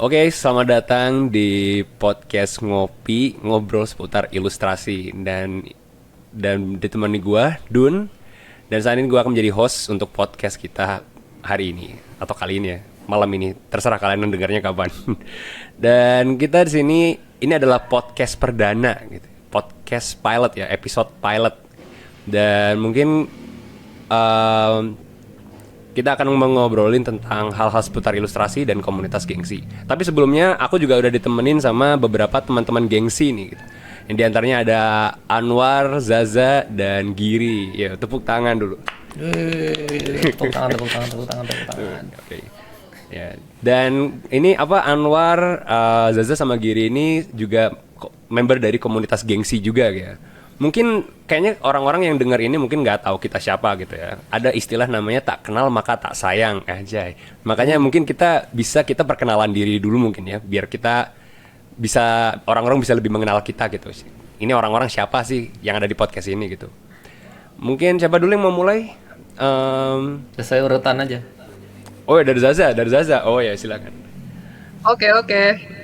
Oke, selamat datang di podcast Ngopi, ngobrol seputar ilustrasi dan ditemani gua Dun, dan saat ini gua akan menjadi host untuk podcast kita hari ini atau kali ini ya, malam ini, terserah kalian mendengarnya kapan. Dan kita di sini ini adalah podcast perdana gitu. Podcast pilot ya, episode pilot. Dan mungkin em, kita akan ngobrolin tentang hal-hal seputar ilustrasi dan komunitas gengsi. Tapi sebelumnya aku juga udah ditemenin sama beberapa teman-teman gengsi nih gitu. Yang diantaranya ada Anwar, Zaza, dan Giri. Ya, tepuk tangan dulu. Tepuk tangan. Oke. Ya. Dan ini apa Anwar, Zaza sama Giri ini juga member dari komunitas gengsi juga ya. Mungkin kayaknya orang-orang yang dengar ini mungkin nggak tahu kita siapa gitu ya. Ada istilah namanya tak kenal maka tak sayang, anjay. Makanya mungkin kita perkenalan diri dulu mungkin ya, biar kita bisa orang-orang bisa lebih mengenal kita gitu. Ini orang-orang siapa sih yang ada di podcast ini gitu. Mungkin siapa dulu yang mau mulai? Sesuai urutan aja. Oh ya dari Zaza. Oh ya silakan. Oke,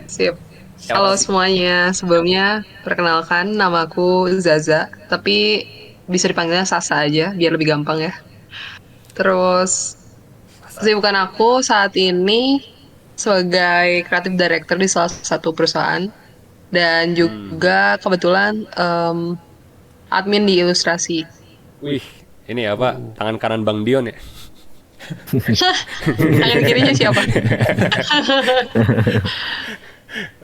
sip. Siapa Halo sih? semuanya, sebelumnya perkenalkan namaku Zaza, tapi bisa dipanggilnya Sasa aja, biar lebih gampang ya. Terus, kesibukan aku saat ini sebagai kreatif director di salah satu perusahaan, dan juga kebetulan admin di ilustrasi. Wih, ini apa? Tangan kanan Bang Dion ya? Tangan kirinya siapa?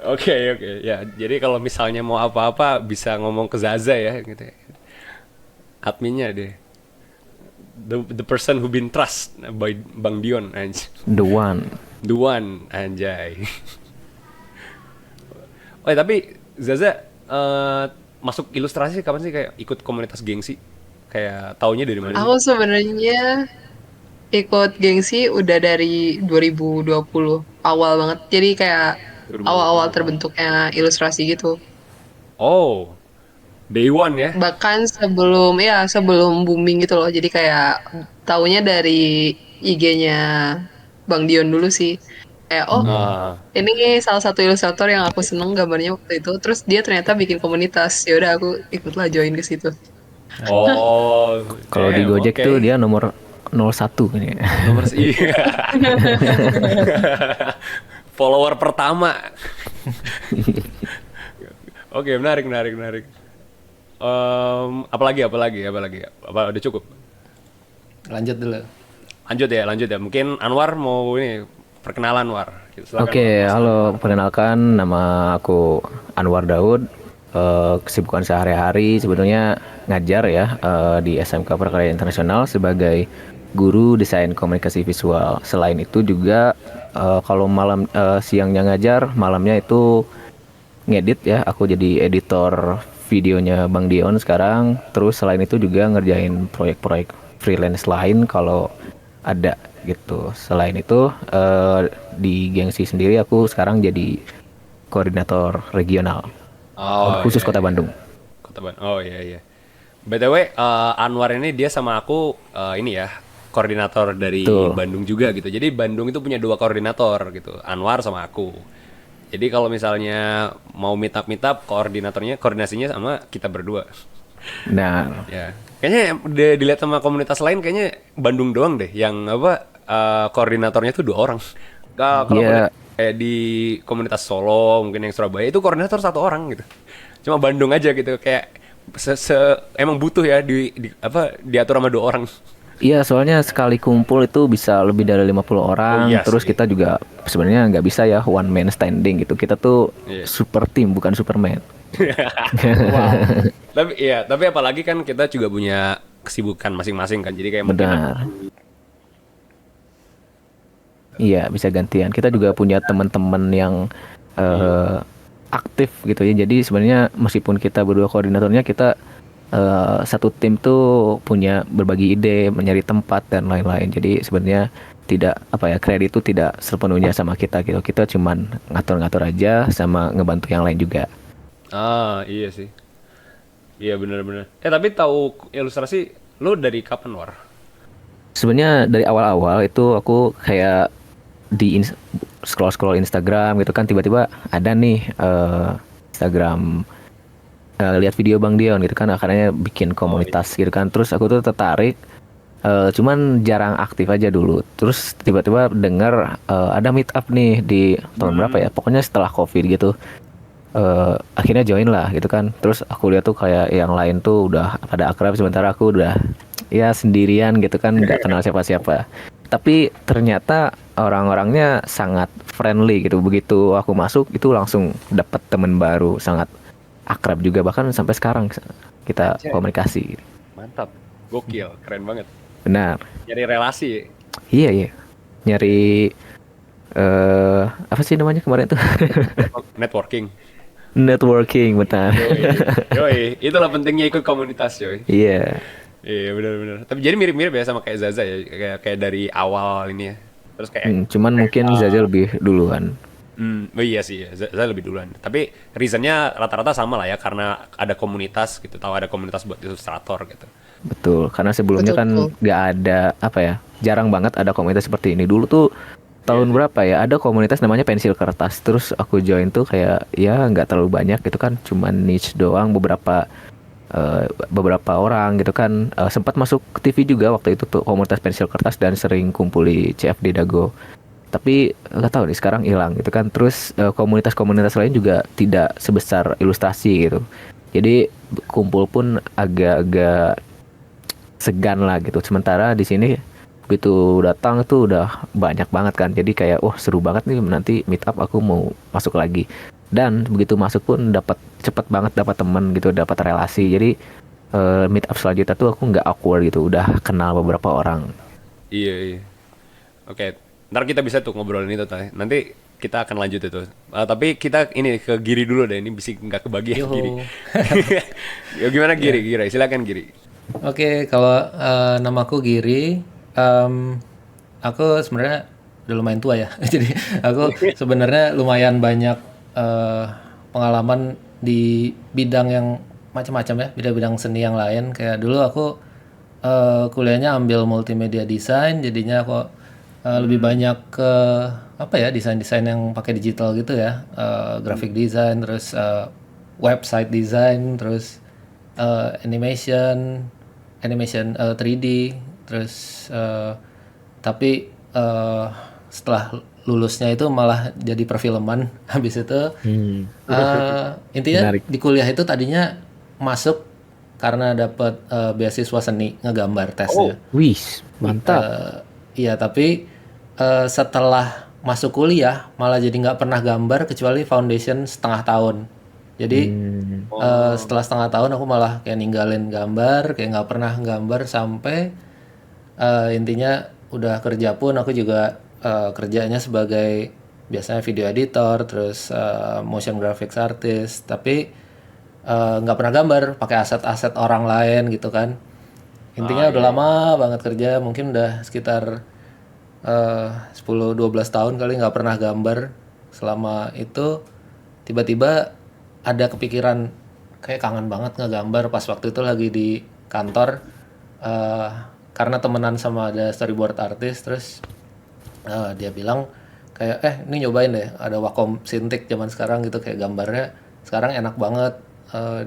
Oke. Ya, jadi kalau misalnya mau apa-apa bisa ngomong ke Zaza ya gitu ya. Adminnya deh. The person who been trust by Bang Dion anjay. The one. The one anjay. Oh, ya, tapi Zaza masuk ilustrasi kapan sih kayak ikut komunitas gengsi? Kayak taunya dari mana sih? Aku sebenarnya ikut gengsi udah dari 2020 awal banget. Jadi kayak 2020. awal-awal terbentuknya ilustrasi gitu. Oh, day one ya? Bahkan sebelum booming gitu loh. Jadi kayak taunya dari IG-nya Bang Dion dulu sih. Kayak Ah. ini salah satu ilustrator yang aku seneng gambarnya waktu itu. Terus dia ternyata bikin komunitas. Ya udah aku ikutlah join ke situ. Oh, Kalau di Gojek oke. tuh dia nomor 01 ini. Iya. Follower pertama. Oke, menarik. Apalagi? Apa udah cukup? Lanjut dulu. Lanjut ya. Mungkin Anwar mau ini perkenalan War. Silakan. Oke, War. halo, perkenalkan nama aku Anwar Daud. Kesibukan sehari-hari sebetulnya ngajar ya di SMK Prakarya Internasional sebagai guru desain komunikasi visual. Selain itu juga kalau siangnya ngajar, malamnya itu ngedit ya. Aku jadi editor videonya Bang Dion sekarang. Terus selain itu juga ngerjain proyek-proyek freelance lain kalau ada gitu. Selain itu di Gengsi sendiri aku sekarang jadi koordinator regional khusus Iya, Kota iya. Bandung. Kota Bandung. Oh iya. BTW Anwar ini dia sama aku ini ya koordinator dari Betul. Bandung juga gitu. Jadi Bandung itu punya dua koordinator gitu, Anwar sama aku. Jadi kalau misalnya mau meet up koordinasinya sama kita berdua. Nah, Ya. Kayaknya dilihat sama komunitas lain kayaknya Bandung doang deh yang apa koordinatornya tuh dua orang. Kalau aku lihat ya kayak di komunitas Solo mungkin yang Surabaya itu koordinator satu orang gitu. Cuma Bandung aja gitu kayak emang butuh ya diatur sama dua orang. iya, soalnya sekali kumpul itu bisa lebih dari 50 Oh orang. iya Terus sih. kita juga sebenarnya nggak bisa ya one man standing gitu. Kita tuh Iya. super team bukan superman. Tapi apalagi kan kita juga punya kesibukan masing-masing kan. Jadi kayak mungkin Benar. Iya, bisa gantian. Kita juga punya teman-teman yang aktif gitu ya. Jadi sebenarnya meskipun kita berdua koordinatornya, kita satu tim tuh punya berbagi ide, mencari tempat dan lain-lain. Jadi sebenarnya tidak kredit itu tidak sepenuhnya sama kita gitu. Kita cuman ngatur-ngatur aja sama ngebantu yang lain juga. iya sih. Iya benar-benar. Tapi tahu ilustrasi lu dari kapan War? Sebenarnya dari awal-awal itu aku kayak scroll Instagram gitu kan, tiba-tiba ada nih Instagram, lihat video Bang Dion gitu kan, akhirnya bikin komunitas gitu kan, terus aku tuh tertarik, cuman jarang aktif aja dulu. Terus tiba-tiba dengar ada meet up nih di tahun berapa ya, pokoknya setelah COVID gitu. Akhirnya join lah gitu kan. Terus aku lihat tuh kayak yang lain tuh udah pada akrab, sementara aku udah ya sendirian gitu kan, nggak kenal siapa-siapa. Tapi ternyata orang-orangnya sangat friendly gitu. Begitu aku masuk itu langsung dapat teman baru, sangat akrab juga, bahkan sampai sekarang kita komunikasi. Mantap, gokil, keren banget. Benar. Nyari relasi. Iya. Nyari apa sih namanya kemarin tuh? Networking. Networking, benar. Yoi, itulah pentingnya ikut komunitas, yoi. Iya. Iya, benar-benar. Tapi jadi mirip-mirip ya sama kayak Zaza ya, kayak dari awal ini ya. Terus kayak Cuman mungkin Zaza lebih duluan. oh iya sih, Zaza lebih duluan. Tapi reasonnya rata-rata sama lah ya, karena ada komunitas gitu, tahu ada komunitas buat ilustrator gitu. Betul, karena sebelumnya kan Betul. nggak ada apa ya, jarang banget ada komunitas seperti ini. Dulu tuh tahun berapa ya, ada komunitas namanya pensil kertas. Terus aku join tuh kayak ya nggak terlalu banyak gitu kan, cuman niche doang, beberapa orang gitu kan. Sempat masuk ke TV juga waktu itu tuh, komunitas pensil kertas, dan sering kumpuli CFD Dago. Tapi nggak tahu nih sekarang hilang gitu kan. Terus komunitas-komunitas lain juga tidak sebesar ilustrasi gitu. Jadi kumpul pun agak-agak segan lah gitu. Sementara di sini begitu datang tuh udah banyak banget kan. Jadi kayak wah seru banget nih, nanti meet up aku mau masuk lagi. Dan begitu masuk pun cepet banget dapat teman gitu, dapat relasi. Jadi meet up selanjutnya tuh aku nggak awkward gitu, udah kenal beberapa orang. Iya. Oke, ntar kita bisa tuh ngobrolin itu tadi. Nanti kita akan lanjut itu. Tapi kita ini ke Giri dulu deh, ini bisa nggak kebagi ya Yuhu. Giri. Ya gimana Giri? Silakan Giri. Oke, kalau namaku Giri, aku sebenarnya udah lumayan tua ya. Jadi aku sebenarnya lumayan banyak pengalaman di bidang yang macam-macam ya, bidang-bidang seni yang lain. Kayak dulu aku kuliahnya ambil multimedia design, jadinya aku lebih banyak ke apa ya, desain-desain yang pakai digital gitu ya, graphic design, terus website design, terus animation 3D, terus tapi setelah lulusnya itu malah jadi perfilman. Habis itu intinya Menarik. di kuliah itu tadinya masuk karena dapat beasiswa seni ngegambar tesnya. Wis, mantap. Iya, tapi setelah masuk kuliah malah jadi nggak pernah gambar kecuali foundation setengah tahun. Jadi setelah setengah tahun aku malah kayak ninggalin gambar, kayak nggak pernah gambar sampai intinya udah kerja pun aku juga kerjanya sebagai biasanya video editor, terus motion graphics artist, tapi nggak pernah gambar, pakai aset-aset orang lain gitu kan. Intinya udah lama banget kerja, mungkin udah sekitar 10-12 tahun kali nggak pernah gambar. Selama itu tiba-tiba ada kepikiran kayak kangen banget ngegambar pas waktu itu lagi di kantor, karena temenan sama ada storyboard artist. Terus dia bilang kayak ini nyobain deh, ada Wacom Cintiq zaman sekarang gitu, kayak gambarnya sekarang enak banget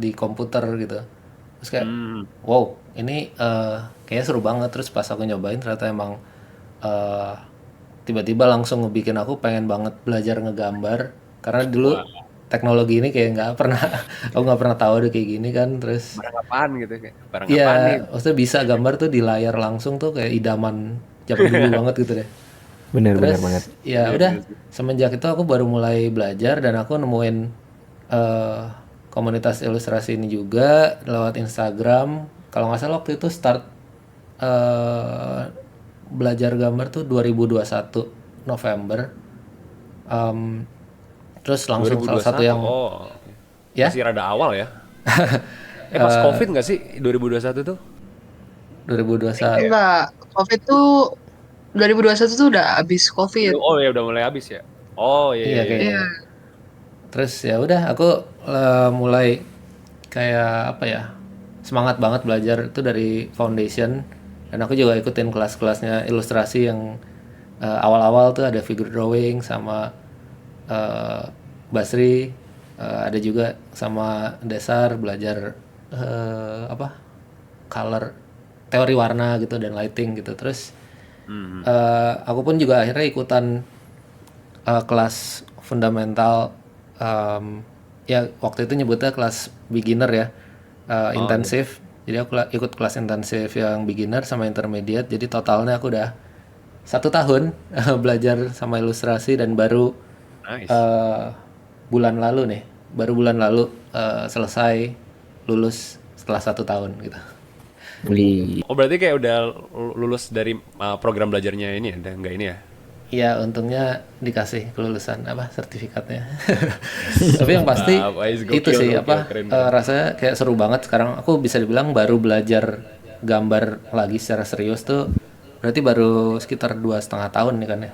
di komputer gitu. Terus kayak wow, ini kayaknya seru banget. Terus pas aku nyobain ternyata emang tiba-tiba langsung ngebikin aku pengen banget belajar ngegambar, karena dulu teknologi ini kayak nggak pernah aku nggak pernah tahu deh kayak gini kan. Terus Barang apaan gitu kayak? Barang iya, apaan nih? maksudnya bisa gambar tuh di layar langsung tuh kayak idaman zaman dulu banget gitu deh. Bener Terus banget. ya udah, semenjak itu aku baru mulai belajar, dan aku nemuin komunitas ilustrasi ini juga lewat Instagram. Kalau nggak salah waktu itu start belajar gambar tuh 2021 November. Terus langsung salah satu 2021. yang Oh, ya masih rada awal ya. Pas COVID nggak sih 2021 tuh? 2021. Enggak, COVID tuh 2021 tuh udah habis COVID. Oh ya udah mulai habis ya. Oh iya. Iya iya. kayaknya. Terus ya udah aku mulai kayak apa ya, semangat banget belajar itu dari foundation, dan aku juga ikutin kelas-kelasnya ilustrasi yang awal-awal tuh ada figure drawing sama eh, Basri, ada juga sama Desar belajar apa color, teori warna gitu dan lighting gitu. Terus aku pun juga akhirnya ikutan kelas fundamental, ya waktu itu nyebutnya kelas beginner ya, intensif. Jadi aku ikut kelas intensif yang beginner sama intermediate. Jadi totalnya aku udah 1 tahun belajar sama ilustrasi dan baru Nice. bulan lalu nih, selesai lulus setelah 1 tahun gitu. Beli. Oh berarti kayak udah lulus dari program belajarnya ini ya, enggak ini ya? Iya, untungnya dikasih kelulusan apa sertifikatnya. Tapi yang pasti Mantap, Ais, itu gokil, sih gokil, apa keren. rasanya kayak seru banget. Sekarang aku bisa dibilang baru belajar gambar lagi secara serius tuh berarti baru sekitar 2,5 tahun nih kan ya.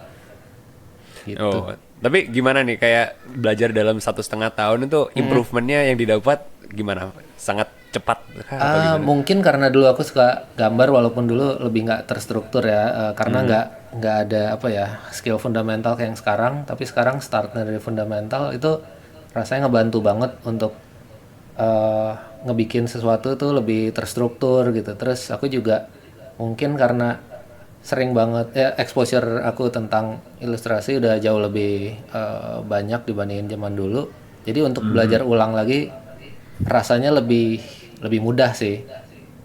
Gitu. Oh, tapi gimana nih kayak belajar dalam 1,5 tahun itu improvementnya yang didapat gimana? Sangat cepat kah atau gimana? Mungkin karena dulu aku suka gambar walaupun dulu lebih nggak terstruktur ya, karena nggak ada apa ya skill fundamental kayak yang sekarang. Tapi sekarang startnya dari fundamental itu rasanya ngebantu banget untuk ngebikin sesuatu tuh lebih terstruktur gitu. Terus aku juga mungkin karena sering banget ya exposure aku tentang ilustrasi udah jauh lebih banyak dibandingin zaman dulu. Jadi untuk belajar ulang lagi rasanya lebih mudah sih.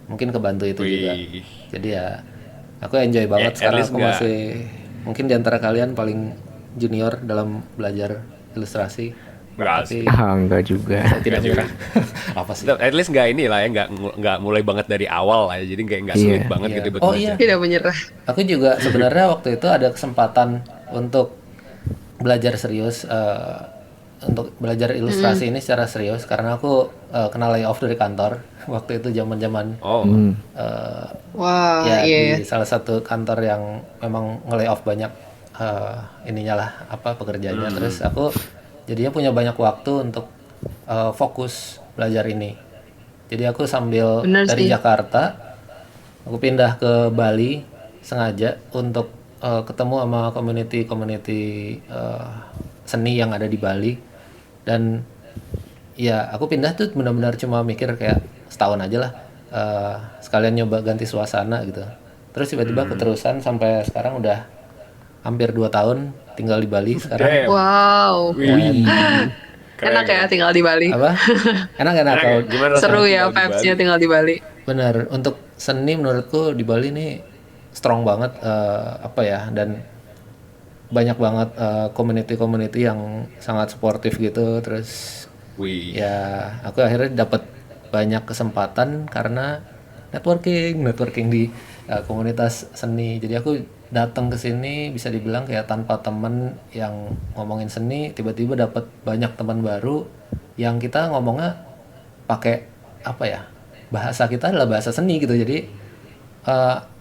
Mungkin kebantu itu juga. Wih. Jadi ya aku enjoy banget At sekarang. least Aku nggak- masih mungkin di antara kalian paling junior dalam belajar ilustrasi. Nggak Tapi Enggak juga. tidak menyerah. Apa sih? At least nggak ini lah ya, nggak mulai banget dari awal lah ya, jadi kayak nggak sulit Iya. banget Iya. gitu buat Oh belajar. iya. Tidak menyerah. Aku juga sebenarnya waktu itu ada kesempatan untuk belajar serius, untuk belajar ilustrasi ini secara serius karena aku kena layoff dari kantor waktu itu zaman-zaman Oh, Wah, ya iya. di salah satu kantor yang memang nge-layoff banyak ininya lah apa pekerjaannya. Terus aku jadinya punya banyak waktu untuk fokus belajar ini. Jadi aku sambil Bener dari sih. Jakarta aku pindah ke Bali sengaja untuk ketemu sama community seni yang ada di Bali. Dan ya aku pindah tuh benar-benar cuma mikir kayak setahun aja lah, sekalian nyoba ganti suasana gitu. Terus tiba-tiba keterusan sampai sekarang udah hampir 2 tahun tinggal di Bali sekarang. damn. Wow. Wih. Keren, Enak ya tinggal di Bali. Apa? Enak-enak Enak kalau ya? Gimana Seru rasanya ya tinggal di vibes-nya Bali? tinggal di Bali. bener untuk seni menurutku di Bali nih strong banget, apa ya, dan banyak banget community-community yang sangat suportif gitu. Terus Wih. ya aku akhirnya dapat banyak kesempatan karena networking di komunitas seni. Jadi aku datang ke sini bisa dibilang kayak tanpa temen yang ngomongin seni, tiba-tiba dapat banyak teman baru yang kita ngomongnya pakai apa ya, bahasa kita adalah bahasa seni gitu. Jadi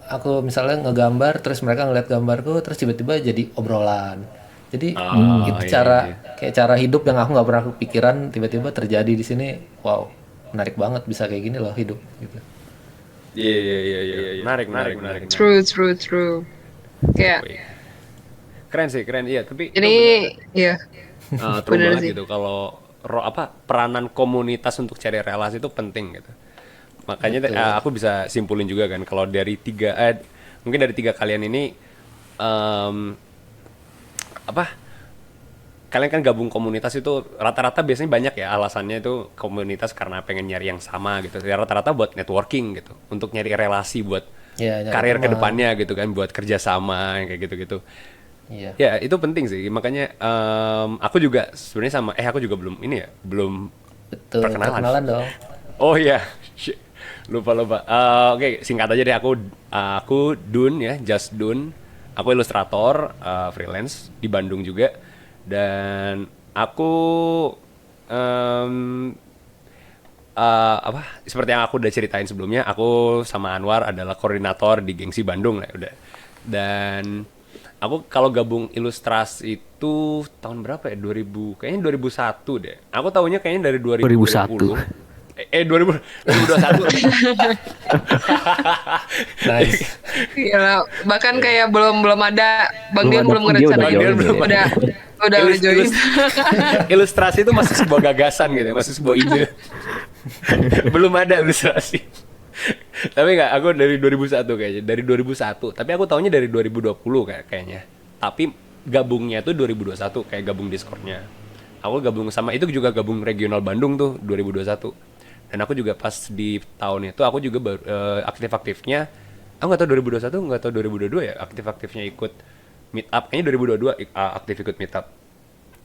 aku misalnya ngegambar terus mereka ngeliat gambarku terus tiba-tiba jadi obrolan. Jadi itu iya, cara kayak cara hidup yang aku nggak pernah kepikiran tiba-tiba terjadi di sini. Wow, menarik banget bisa kayak gini loh hidup gitu. Iya. Menarik. True. Kayak Wih. Keren sih, keren. Iya, tapi ini ya true bener banget sih. gitu kalau peranan komunitas untuk cari relasi itu penting gitu. Makanya aku bisa simpulin juga kan kalau dari mungkin dari tiga kalian ini kalian kan gabung komunitas itu rata-rata biasanya banyak ya alasannya itu komunitas karena pengen nyari yang sama gitu. Ya, rata-rata buat networking gitu, untuk nyari relasi buat Ya, nyari karir teman. kedepannya gitu kan, buat kerjasama kayak gitu-gitu. Iya. Ya itu penting sih, makanya aku juga sebenarnya aku juga belum Betul. perkenalan. Perkenalan dong. Oh iya, Shit. lupa. Oke, singkat aja deh, aku Dun ya, Just Dun. Aku ilustrator freelance di Bandung juga, dan aku seperti yang aku udah ceritain sebelumnya, aku sama Anwar adalah koordinator di Gengsi Bandung lah udah. Dan aku kalau gabung ilustrasi itu tahun berapa ya? 2000, kayaknya 2001 deh. Aku tahunya kayaknya dari 2020. 2021. Nice. Gila, bahkan kayak belum ada Bang Dion belum Belum ada ngerencanain. video, belum Udah udah join. Ilustrasi itu masih sebuah gagasan gitu, masih sebuah ide. Belum ada ilustrasi. Tapi enggak, aku dari 2001 kayaknya, dari 2001. Tapi aku taunya dari 2020 kayaknya. Tapi gabungnya tuh 2021, kayak gabung Discord-nya. Aku gabung sama itu juga gabung regional Bandung tuh 2021. Dan aku juga pas di tahun itu aku juga baru aktif-aktifnya. Aku nggak tahu 2021, nggak tahu 2022 ya, aktif-aktifnya ikut meet up. Kayaknya 2022 aktif ikut meet up.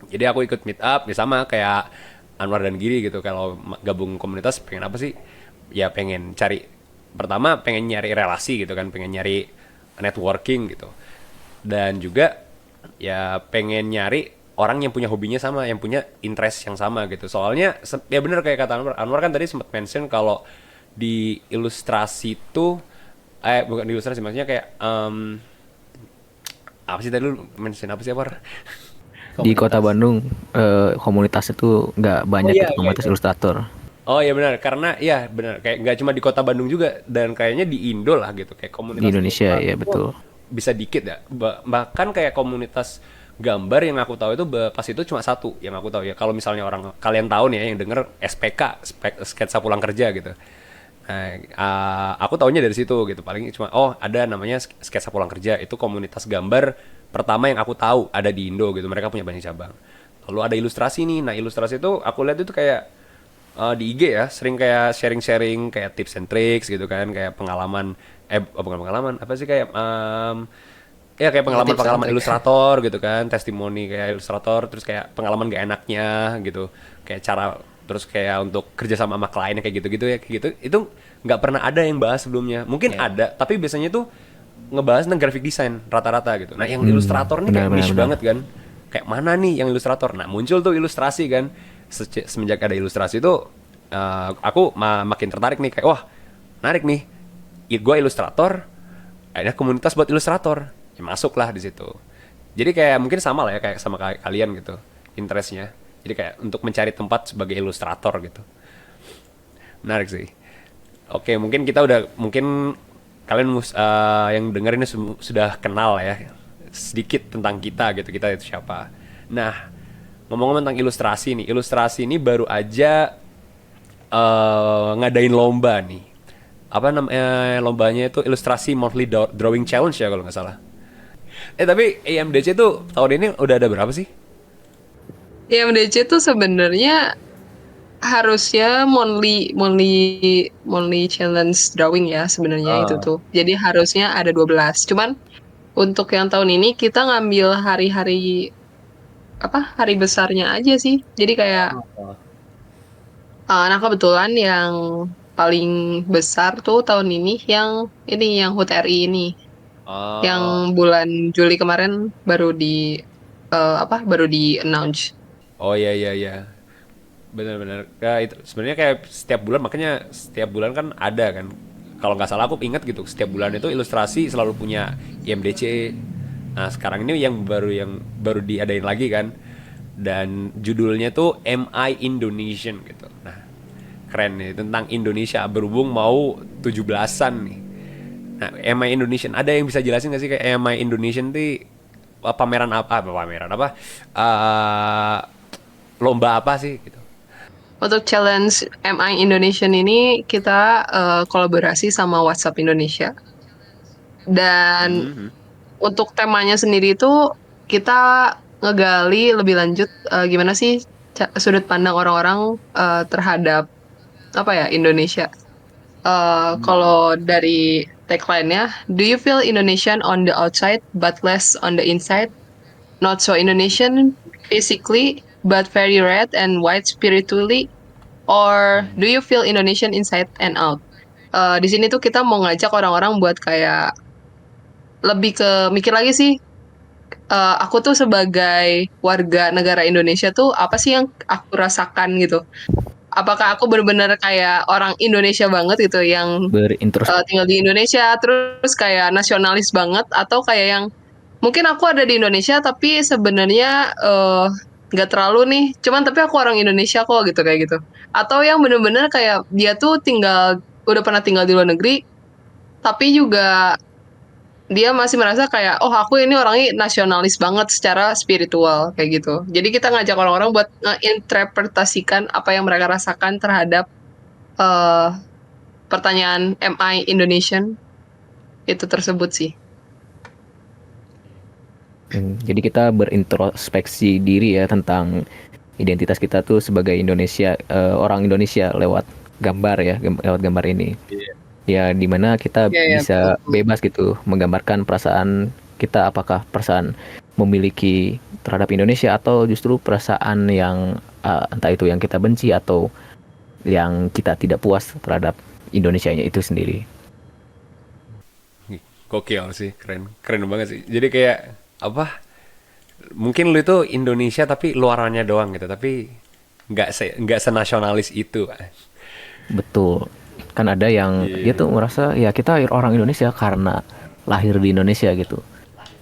Jadi aku ikut meet up ya sama kayak Anwar dan Giri gitu. Kalau gabung komunitas pengen apa sih? Ya pengen cari, pertama pengen nyari relasi gitu kan, pengen nyari networking gitu. Dan juga ya pengen nyari orang yang punya hobinya sama, yang punya interest yang sama gitu. Soalnya ya bener kayak kata Anwar kan tadi sempat mention kalau di ilustrasi tuh bukan di ilustrasi, maksudnya kayak apa sih tadi lu mention apa sih, Anwar? Di Kota Bandung komunitas itu nggak banyak iya, gitu, komunitas ilustrator. Oh iya benar, karena ya benar kayak nggak cuma di Kota Bandung juga, dan kayaknya di Indo lah gitu, kayak komunitas Di Indonesia ya ilustrator betul. bisa dikit ya. Bahkan kayak komunitas gambar yang aku tahu itu pas itu cuma satu yang aku tahu ya. Kalau misalnya orang kalian tahu nih ya, yang denger SPK, sketsa pulang kerja gitu. Nah, aku taunya dari situ gitu. Paling cuma ada namanya sketsa pulang kerja, itu komunitas gambar pertama yang aku tahu ada di Indo gitu. Mereka punya banyak cabang. Lalu ada ilustrasi nih. Nah, ilustrasi itu aku lihat itu kayak di IG ya, sering kayak sharing-sharing kayak tips and tricks gitu kan, kayak pengalaman bukan pengalaman, apa sih, kayak ya kayak pengalaman-pengalaman ilustrator gitu kan, testimoni kayak ilustrator, terus kayak pengalaman gak enaknya gitu, kayak cara, terus kayak untuk kerja sama kliennya kayak gitu-gitu ya, kayak gitu. Itu nggak pernah ada yang bahas sebelumnya. Mungkin ada, tapi biasanya tuh ngebahas tentang graphic design rata-rata gitu. Nah, yang ilustrator nih kayak niche banget kan. Kayak mana nih yang ilustrator? Nah, muncul tuh ilustrasi kan. Semenjak ada ilustrasi itu aku makin tertarik nih, kayak wah, menarik nih. Gue ilustrator, ada komunitas buat ilustrator. Ya masuklah di situ. Jadi kayak mungkin sama lah ya kayak sama kalian gitu, interestnya. Jadi kayak untuk mencari tempat sebagai ilustrator gitu. Menarik sih. Oke, mungkin kita mungkin kalian yang denger ini sudah kenal ya sedikit tentang kita gitu, kita itu siapa. Nah, ngomong-ngomong tentang ilustrasi nih, ilustrasi ini baru aja ngadain lomba nih. Apa namanya lombanya itu, Ilustrasi Monthly Drawing Challenge ya kalau nggak salah. Tapi IMDC tuh tahun ini udah ada berapa sih? IMDC tuh sebenarnya harusnya monthly challenge drawing ya sebenarnya itu tuh. Jadi harusnya ada 12. Cuman untuk yang tahun ini kita ngambil hari-hari hari besarnya aja sih. Jadi kayak nah kebetulan yang paling besar tuh tahun ini yang HUT RI ini. Yang bulan Juli kemarin baru baru di announce. Oh iya iya iya. Benar-benar. Ya, itu sebenarnya kayak setiap bulan, makanya setiap bulan kan ada kan. Kalau nggak salah aku ingat gitu, setiap bulan itu ilustrasi selalu punya IMDC. Nah, sekarang ini yang baru diadain lagi kan. Dan judulnya tuh MI Indonesian gitu. Nah, keren nih tentang Indonesia, berhubung mau 17-an nih. Nah, MI Indonesian, ada yang bisa jelasin nggak sih kayak MI Indonesian tuh pameran apa? Lomba apa sih gitu? Untuk challenge MI Indonesian ini kita kolaborasi sama WhatsApp Indonesia. Dan untuk temanya sendiri itu kita ngegali lebih lanjut gimana sih sudut pandang orang-orang terhadap Indonesia. Kalau dari tagline-nya, do you feel Indonesian on the outside but less on the inside? Not so Indonesian physically but very red and white spiritually, or do you feel Indonesian inside and out? Di sini tuh kita mau ngajak orang-orang buat kayak lebih ke mikir lagi sih, aku tuh sebagai warga negara Indonesia tuh apa sih yang aku rasakan gitu. Apakah aku benar-benar kayak orang Indonesia banget gitu yang tinggal di Indonesia terus kayak nasionalis banget, atau kayak yang mungkin aku ada di Indonesia tapi sebenarnya nggak terlalu nih, cuman tapi aku orang Indonesia kok gitu kayak gitu. Atau yang bener-bener kayak dia tuh udah pernah tinggal di luar negeri, tapi juga dia masih merasa kayak oh aku ini orangnya nasionalis banget secara spiritual kayak gitu. Jadi kita ngajak orang-orang buat ngeinterpretasikan apa yang mereka rasakan terhadap eh, pertanyaan Am I Indonesian itu tersebut sih. Jadi kita berintrospeksi diri ya tentang identitas kita tuh sebagai Indonesia, orang Indonesia lewat gambar ya, lewat gambar ini. Ya dimana kita Iya, bisa betul. bebas gitu menggambarkan perasaan kita, apakah perasaan memiliki terhadap Indonesia atau justru perasaan yang entah itu yang kita benci atau yang kita tidak puas terhadap Indonesianya itu sendiri. Gokil sih, keren banget sih. Jadi kayak apa? Mungkin lu itu Indonesia tapi luarannya doang gitu, tapi nggak senasionalis itu. Betul. Kan ada yang dia tuh merasa ya kita orang Indonesia karena lahir di Indonesia gitu.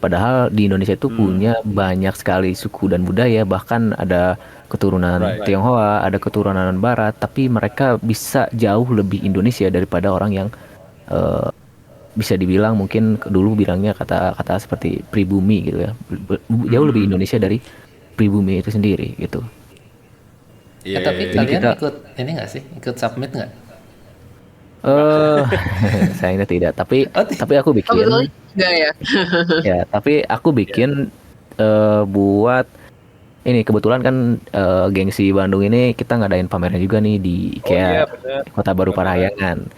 Padahal di Indonesia itu punya banyak sekali suku dan budaya, bahkan ada keturunan Right. Tionghoa, ada keturunan Barat, tapi mereka bisa jauh lebih Indonesia daripada orang yang eh, bisa dibilang mungkin dulu bilangnya kata-kata seperti pribumi gitu ya. Jauh lebih Indonesia dari pribumi itu sendiri gitu. Iya, Tapi iya, iya. kalian kita- ikut ini nggak sih? Ikut submit nggak? Eh, sayangnya tidak, tapi Oh, aku Oh bikin betul enggak ya? ya, tapi aku bikin buat ini kebetulan kan gengsi Bandung ini kita ngadain pameran juga nih di IKEA Kota Baru Parahyangan.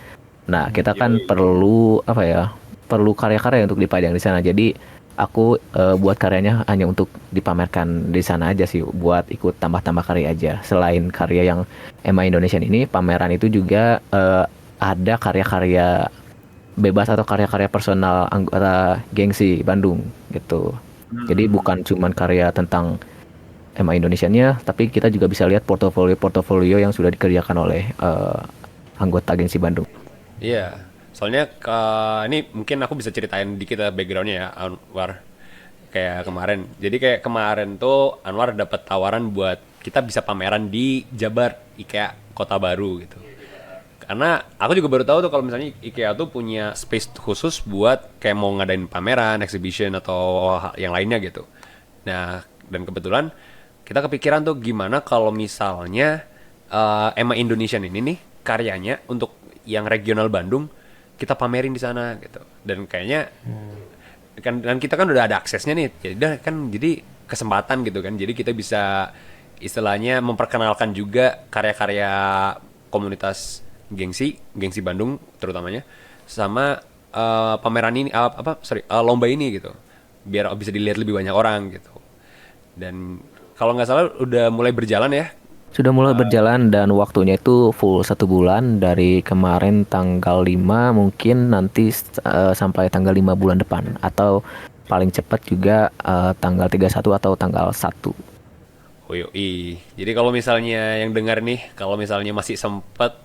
Nah, kita kan perlu apa ya? Perlu karya-karya untuk dipajang di sana. Jadi aku buat karyanya hanya untuk dipamerkan di sana aja sih, buat ikut tambah-tambah karya aja. Selain karya yang Emma Indonesian ini, pameran itu juga ada karya-karya bebas atau karya-karya personal anggota gengsi Bandung gitu. Jadi bukan cuman karya tentang Emma Indonesianya, tapi kita juga bisa lihat portofolio yang sudah dikerjakan oleh anggota gengsi Bandung. Iya. Soalnya ini mungkin aku bisa ceritain dikit ya backgroundnya ya, Anwar. Kayak kemarin. Jadi kayak kemarin tuh Anwar dapat tawaran buat kita bisa pameran di Jabar, IKEA Kota Baru gitu. Karena aku juga baru tahu tuh kalau misalnya IKEA tuh punya space khusus buat kayak mau ngadain pameran, exhibition atau yang lainnya gitu. Nah, dan kebetulan kita kepikiran tuh gimana kalau misalnya Emma Indonesian ini nih karyanya untuk yang regional Bandung kita pamerin di sana gitu. Dan kayaknya kan kita kan udah ada aksesnya nih. Jadi kesempatan gitu kan. Jadi kita bisa istilahnya memperkenalkan juga karya-karya komunitas gengsi Bandung terutamanya sama pameran ini lomba ini gitu. Biar bisa dilihat lebih banyak orang gitu. Dan kalau nggak salah udah mulai berjalan ya. Sudah mulai berjalan dan waktunya itu full 1 bulan dari kemarin tanggal 5 mungkin nanti sampai tanggal 5 bulan depan atau paling cepat juga tanggal 31 atau tanggal 1. Oh yoi. Jadi kalau misalnya yang dengar nih, kalau misalnya masih sempet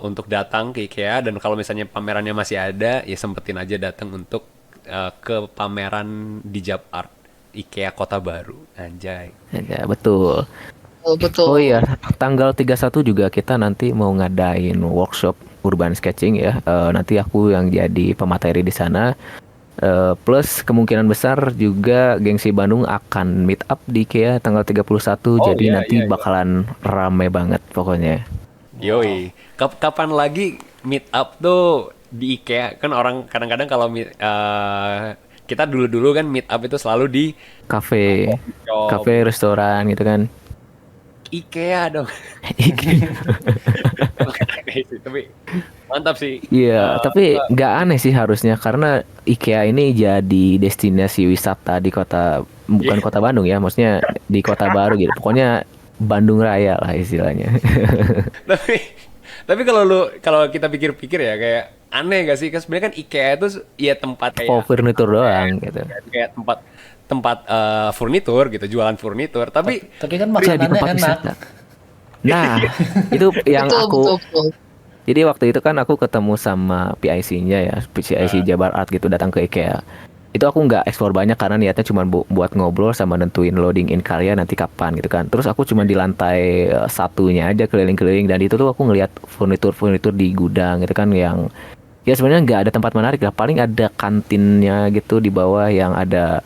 untuk datang ke IKEA dan kalau misalnya pamerannya masih ada, ya sempetin aja datang untuk ke pameran di Jab Art IKEA Kota Baru. Anjay. Ya, betul. Betul. Oh iya, tanggal 31 juga kita nanti mau ngadain workshop urban sketching ya. Nanti aku yang jadi pemateri di sana. Plus kemungkinan besar juga gengsi Bandung akan meet up di IKEA tanggal 31. Jadi iya, nanti iya. bakalan rame banget pokoknya. Yoi. Kapan lagi meet up tuh di IKEA? Kan orang kadang-kadang kalau kita dulu-dulu kan meet up itu selalu di Kafe, restoran gitu kan. IKEA dong. Tapi mantap sih. Iya, tapi nggak aneh sih harusnya karena IKEA ini jadi destinasi wisata di bukan kota Bandung ya, maksudnya di Kota Baru gitu. Pokoknya Bandung Raya lah istilahnya. tapi kalau kita pikir-pikir ya kayak aneh gak sih? Kan sebenarnya kan IKEA itu ya tempat kayak Oh, furnitur doang gitu. kayak tempat furnitur gitu, jualan furnitur. Tapi Tapi kan Jadi makanannya tempat enak. wisata. Nah, itu yang betul. Jadi waktu itu kan aku ketemu sama PIC-nya ya, PIC Jabar Art gitu datang ke IKEA. itu aku nggak explore banyak karena niatnya cuma buat ngobrol sama nentuin loading in karya nanti kapan gitu kan. Terus aku cuma di lantai satunya aja keliling-keliling, dan itu tuh aku ngelihat furnitur di gudang gitu kan, yang ya sebenarnya nggak ada tempat menarik lah, paling ada kantinnya gitu di bawah yang ada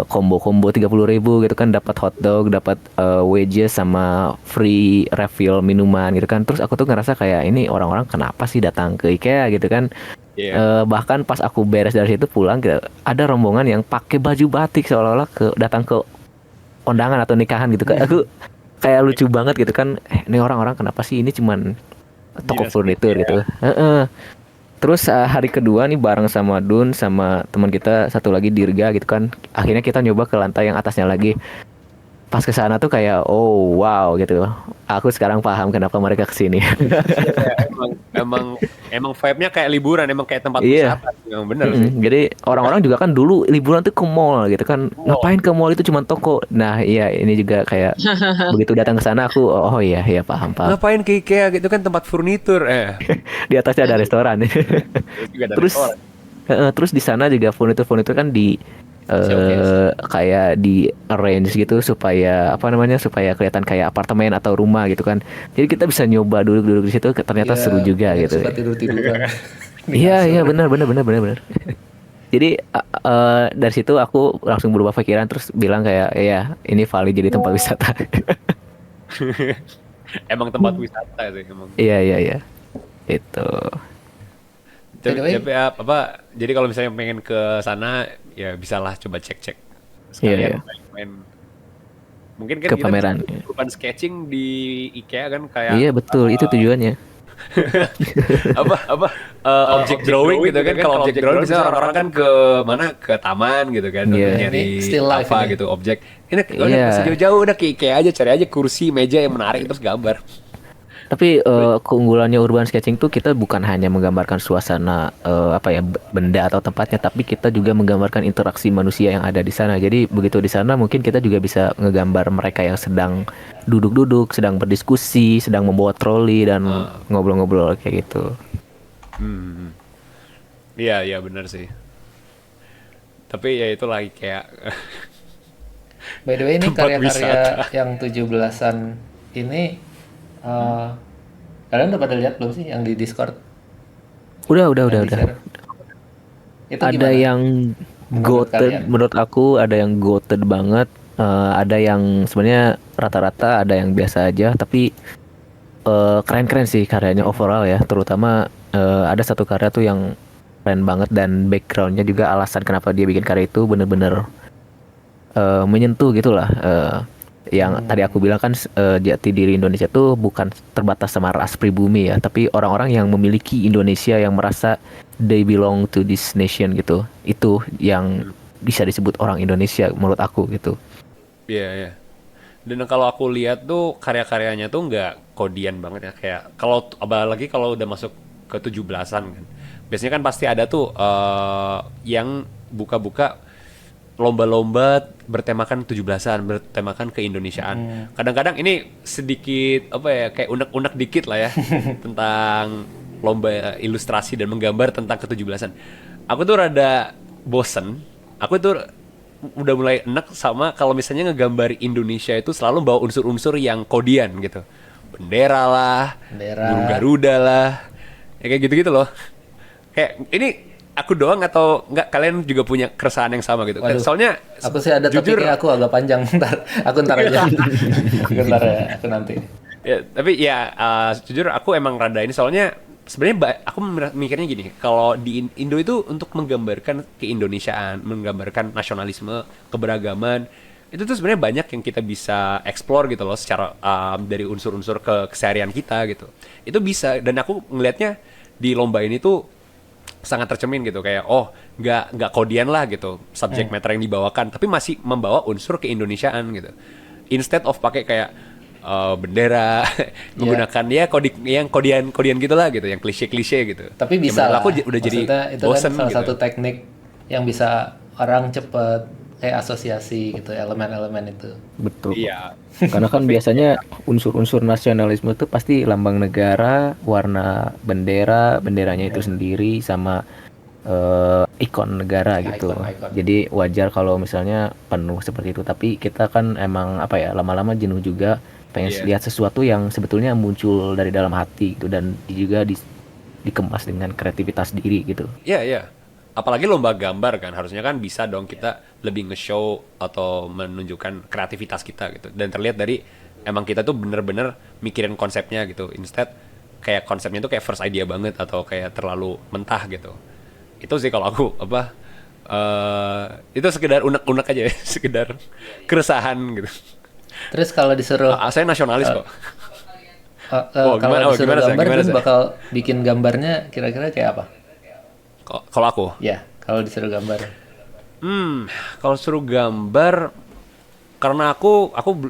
combo-combo 30.000 gitu kan, dapat hotdog, dapat wedges sama free refill minuman gitu kan. Terus aku tuh ngerasa kayak ini orang-orang kenapa sih datang ke IKEA gitu kan. Bahkan pas aku beres dari situ pulang gitu, ada rombongan yang pakai baju batik seolah-olah datang ke kondangan atau nikahan gitu kan. Aku kayak lucu banget gitu kan. Ini orang-orang kenapa sih, ini cuman toko furnitur gitu. Terus hari kedua nih bareng sama Dun sama teman kita satu lagi Dirga gitu kan. Akhirnya kita nyoba ke lantai yang atasnya lagi. Pas ke sana tuh kayak oh wow gitu. Aku sekarang paham kenapa mereka kesini. emang vibe-nya kayak liburan, emang kayak tempat Iya. wisata. Emang bener sih. Jadi orang-orang juga kan dulu liburan tuh ke mall gitu kan. Ngapain ke mall, itu cuma toko. Nah, iya ini juga kayak begitu datang ke sana aku oh iya paham. Ngapain ke IKEA gitu kan, tempat furnitur. Di atasnya ada restoran. Terus juga ada Terus restoran. terus di sana juga furnitur kan di kayak di arrange gitu supaya supaya kelihatan kayak apartemen atau rumah gitu kan. Jadi kita bisa nyoba duduk di situ, ternyata seru juga yang gitu. suka tidur-tiduran. Iya benar. Jadi dari situ aku langsung berubah pikiran, terus bilang kayak ya ini valid jadi tempat wisata. Emang tempat wisata sih emang. Iya. Itu. By the way- Tapi jadi kalau misalnya pengen ke sana ya bisalah coba cek-cek sekalian Iya. main. Mungkin kan Ke kita pameran. bisa bukan sketching di IKEA kan, kayak Iya betul, itu tujuannya. object drawing gitu kan. Kalau object drawing bisa orang-orang kan ke mana, ke taman gitu kan, Iya. nyari Ini still life apa ini. gitu objek. Ini Iya. udah sejauh-jauh udah ke IKEA aja, cari aja kursi, meja yang menarik terus gambar. Tapi keunggulannya urban sketching tuh kita bukan hanya menggambarkan suasana benda atau tempatnya, tapi kita juga menggambarkan interaksi manusia yang ada di sana. Jadi begitu di sana mungkin kita juga bisa ngegambar mereka yang sedang duduk-duduk, sedang berdiskusi, sedang membawa troli dan ngobrol-ngobrol kayak gitu. Iya benar sih. Tapi ya itu lagi kayak By the way, ini Tempat karya-karya wisata. yang 17-an ini kalian udah pada lihat belum sih yang di Discord? Udah. di-share? Itu Ada gimana? yang Menurut goated kalian? menurut aku, ada yang goated banget, ada yang sebenarnya rata-rata, ada yang biasa aja, tapi keren-keren sih karyanya overall ya. Terutama ada satu karya tuh yang keren banget, dan backgroundnya juga alasan kenapa dia bikin karya itu bener-bener menyentuh gitulah. Yang tadi aku bilang kan jati diri Indonesia tuh bukan terbatas sama ras pribumi ya, tapi orang-orang yang memiliki Indonesia, yang merasa they belong to this nation gitu. Itu yang bisa disebut orang Indonesia menurut aku gitu. Iya. Dan kalau aku lihat tuh karya-karyanya tuh nggak kodian banget ya, kayak kalau apalagi kalau udah masuk ke 17-an kan. Biasanya kan pasti ada tuh yang buka-buka lomba-lomba bertemakan 17-an, bertemakan keindonesiaan. Kadang-kadang ini sedikit kayak unek-unek dikit lah ya tentang lomba ilustrasi dan menggambar tentang ke-17-an. Aku tuh rada bosen. Aku tuh udah mulai enek sama kalau misalnya ngegambar Indonesia itu selalu bawa unsur-unsur yang kodian gitu. Bendera lah, Bendera. burung Garuda lah. Ya kayak gitu-gitu loh. Kayak ini aku doang atau enggak, kalian juga punya keresahan yang sama gitu? Waduh. Soalnya Aku sih ada jujur, topiknya, aku agak panjang. Aku ntar aja. Aku nanti. ya, tapi ya jujur aku emang rada ini, soalnya sebenarnya aku mikirnya gini, kalau di Indo itu untuk menggambarkan keindonesiaan, menggambarkan nasionalisme, keberagaman, itu tuh sebenarnya banyak yang kita bisa explore gitu loh, secara dari unsur-unsur keseharian kita gitu. Itu bisa, dan aku ngelihatnya di lomba ini tuh sangat tercermin gitu, kayak nggak kodian lah gitu subject matter yang dibawakan, tapi masih membawa unsur keindonesiaan gitu, instead of pakai kayak bendera menggunakan ya kodian gitulah gitu, yang klise gitu. Tapi Ya, bisa menurut lah. aku udah jadi Maksudnya itu bosen kan salah gitu. satu teknik yang bisa orang cepet kayak asosiasi gitu, elemen-elemen itu. Betul. Iya. Karena kan biasanya unsur-unsur nasionalisme itu pasti lambang negara, warna benderanya itu sendiri, sama ikon negara gitu. Icon. Jadi wajar kalau misalnya penuh seperti itu. Tapi kita kan emang apa ya, lama-lama jenuh juga, pengen Iya. lihat sesuatu yang sebetulnya muncul dari dalam hati gitu, dan juga dikemas dengan kreativitas diri gitu. Iya, iya. Apalagi lomba gambar kan, harusnya kan bisa dong kita lebih nge-show atau menunjukkan kreativitas kita gitu. Dan terlihat dari emang kita tuh bener-bener mikirin konsepnya gitu. Instead kayak konsepnya tuh kayak first idea banget atau kayak terlalu mentah gitu. Itu sih kalau aku itu sekedar unek-unek aja ya, sekedar keresahan gitu. Terus kalau disuruh Saya nasionalis kok. kalau Gimana disuruh Zak? gambar, Gimana, Dun Zak? bakal bikin gambarnya kira-kira kayak apa? Kalau aku, Ya, kalau disuruh gambar. kalau suruh gambar, karena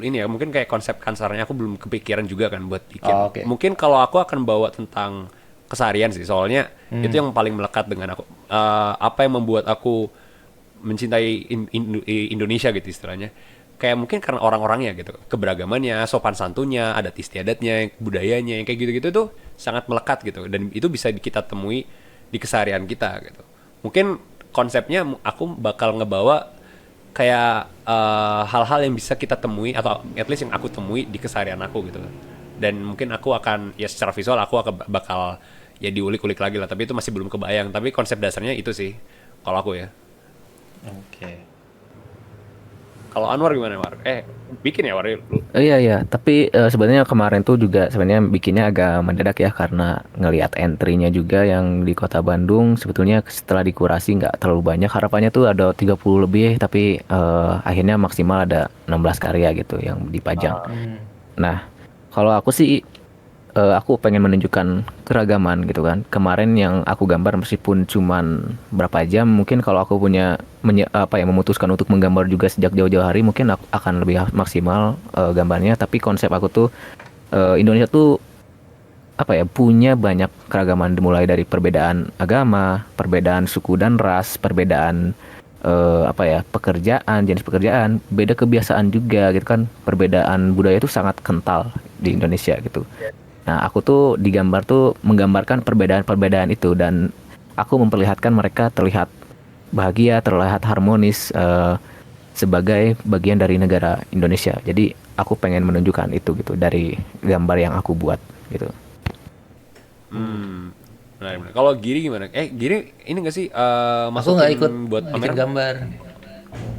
ini ya mungkin kayak konsep kasarnya aku belum kepikiran juga kan buat bikin. Oh, oke. Mungkin kalau aku akan bawa tentang keseharian sih, soalnya itu yang paling melekat dengan aku. Apa yang membuat aku mencintai Indonesia gitu istilahnya. Kayak mungkin karena orang-orangnya gitu, keberagamannya, sopan santunnya, adat istiadatnya, budayanya, yang kayak gitu-gitu tuh sangat melekat gitu, dan itu bisa kita temui di keseharian kita gitu. Mungkin konsepnya aku bakal ngebawa kayak hal-hal yang bisa kita temui atau at least yang aku temui di keseharian aku gitu. Dan mungkin aku akan ya secara visual aku akan bakal ya diulik-ulik lagi lah, tapi itu masih belum kebayang. Tapi konsep dasarnya itu sih kalau aku ya. Oke. Kalau Anwar gimana, War? Bikin ya, War? Iya, tapi sebenarnya kemarin tuh juga sebenarnya bikinnya agak mendadak ya, karena ngelihat entry-nya juga yang di Kota Bandung sebetulnya setelah dikurasi nggak terlalu banyak, harapannya tuh ada 30 lebih, tapi akhirnya maksimal ada 16 karya gitu yang dipajang. Nah, kalau aku sih aku pengen menunjukkan keragaman gitu kan. Kemarin yang aku gambar meskipun cuman berapa jam, mungkin kalau aku punya memutuskan untuk menggambar juga sejak jauh-jauh hari, mungkin aku akan lebih maksimal gambarnya. Tapi konsep aku tuh Indonesia tuh punya banyak keragaman, dimulai dari perbedaan agama, perbedaan suku dan ras, perbedaan pekerjaan, jenis pekerjaan, beda kebiasaan juga gitu kan. Perbedaan budaya itu sangat kental di Indonesia gitu. Nah, aku tuh digambar tuh menggambarkan perbedaan-perbedaan itu, dan aku memperlihatkan mereka terlihat bahagia, terlihat harmonis sebagai bagian dari negara Indonesia. Jadi aku pengen menunjukkan itu gitu dari gambar yang aku buat gitu. Benar. Kalau Giri gimana? Giri ini nggak sih Aku masukin nggak ikut buat bikin pameran? gambar.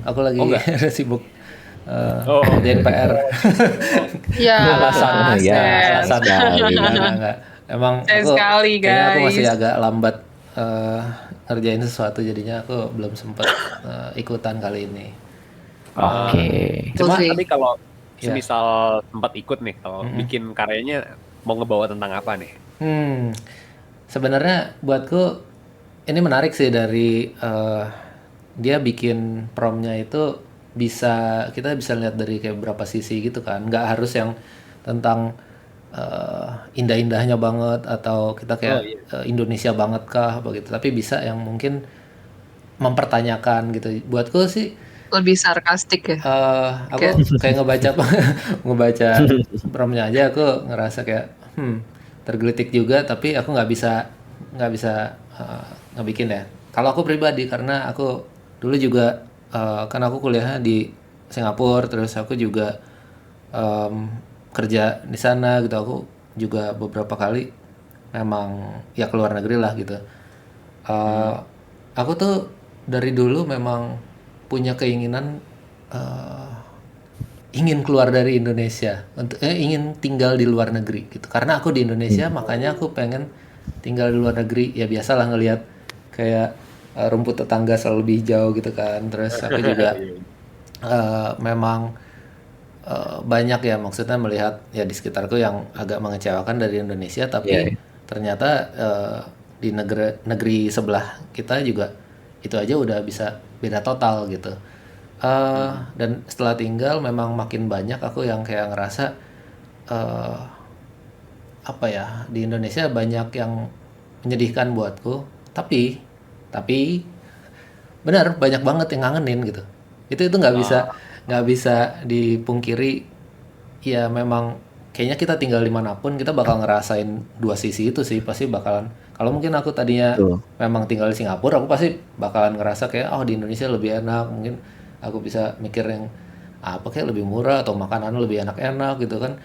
Aku lagi Oh, nggak? sibuk Oh. ngerjain PR. Ya, Alasan, ya, Ses. Alasan enggak. Emang Sayang aku sekali, kayaknya aku masih guys. agak lambat ngerjain sesuatu, jadinya aku belum sempet ikutan kali ini. Oke. Cuma Betul sih. Tapi kalau ya, semisal sempat ikut nih, kalau bikin karyanya mau ngebawa tentang apa nih? sebenarnya buatku ini menarik sih dari dia bikin promnya itu kita bisa lihat dari kayak berapa sisi gitu kan, nggak harus yang tentang indah-indahnya banget atau kita kayak Indonesia banget kah begitu, tapi bisa yang mungkin mempertanyakan gitu. Buatku sih Lebih sarkastik ya. aku kayak ngebaca promnya aja, aku ngerasa kayak tergelitik juga, tapi aku nggak bisa ngebikin ya. Kalau aku pribadi, karena aku dulu juga kan aku kuliahnya di Singapura, terus aku juga kerja di sana gitu. Aku juga beberapa kali memang ya keluar negeri lah gitu. Aku tuh dari dulu memang punya keinginan ingin keluar dari Indonesia, ingin tinggal di luar negeri gitu. Karena aku di Indonesia, makanya aku pengen tinggal di luar negeri. Ya biasalah ngelihat kayak rumput tetangga selalu lebih hijau gitu kan. Terus aku juga memang banyak ya, maksudnya melihat ya di sekitarku yang agak mengecewakan dari Indonesia, tapi ternyata di negeri sebelah kita juga itu aja udah bisa beda total gitu. Dan setelah tinggal memang makin banyak aku yang kayak ngerasa di Indonesia banyak yang menyedihkan buatku, tapi benar banyak banget yang ngangenin gitu. Itu nggak bisa dipungkiri. Ya memang kayaknya kita tinggal dimanapun kita bakal ngerasain dua sisi itu sih, pasti bakalan. Kalau mungkin aku tadinya Betul. memang tinggal di Singapura, aku pasti bakalan ngerasa kayak oh di Indonesia lebih enak, mungkin aku bisa mikir yang apa kayak lebih murah atau makanan lebih enak-enak gitu kan.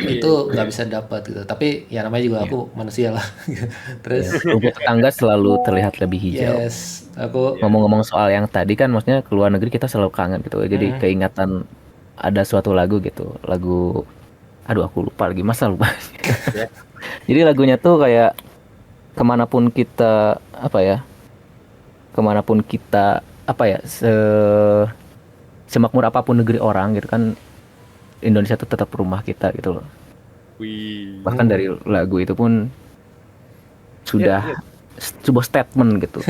Itu nggak bisa dapat gitu, tapi ya namanya juga aku manusia lah. Ya, Terus rumput tetangga selalu terlihat lebih hijau. yes, aku Ngomong-ngomong soal yang tadi kan, maksudnya ke luar negeri kita selalu kangen gitu. Jadi keingatan ada suatu lagu gitu, lagu, aduh aku lupa lagi, masa lupa. Jadi lagunya tuh kayak kemanapun kita apa ya, kemanapun kita apa ya, semakmur apapun negeri orang gitu kan, Indonesia tuh tetap rumah kita gitu loh. Wih. Bahkan dari lagu itu pun sudah sebuah statement gitu.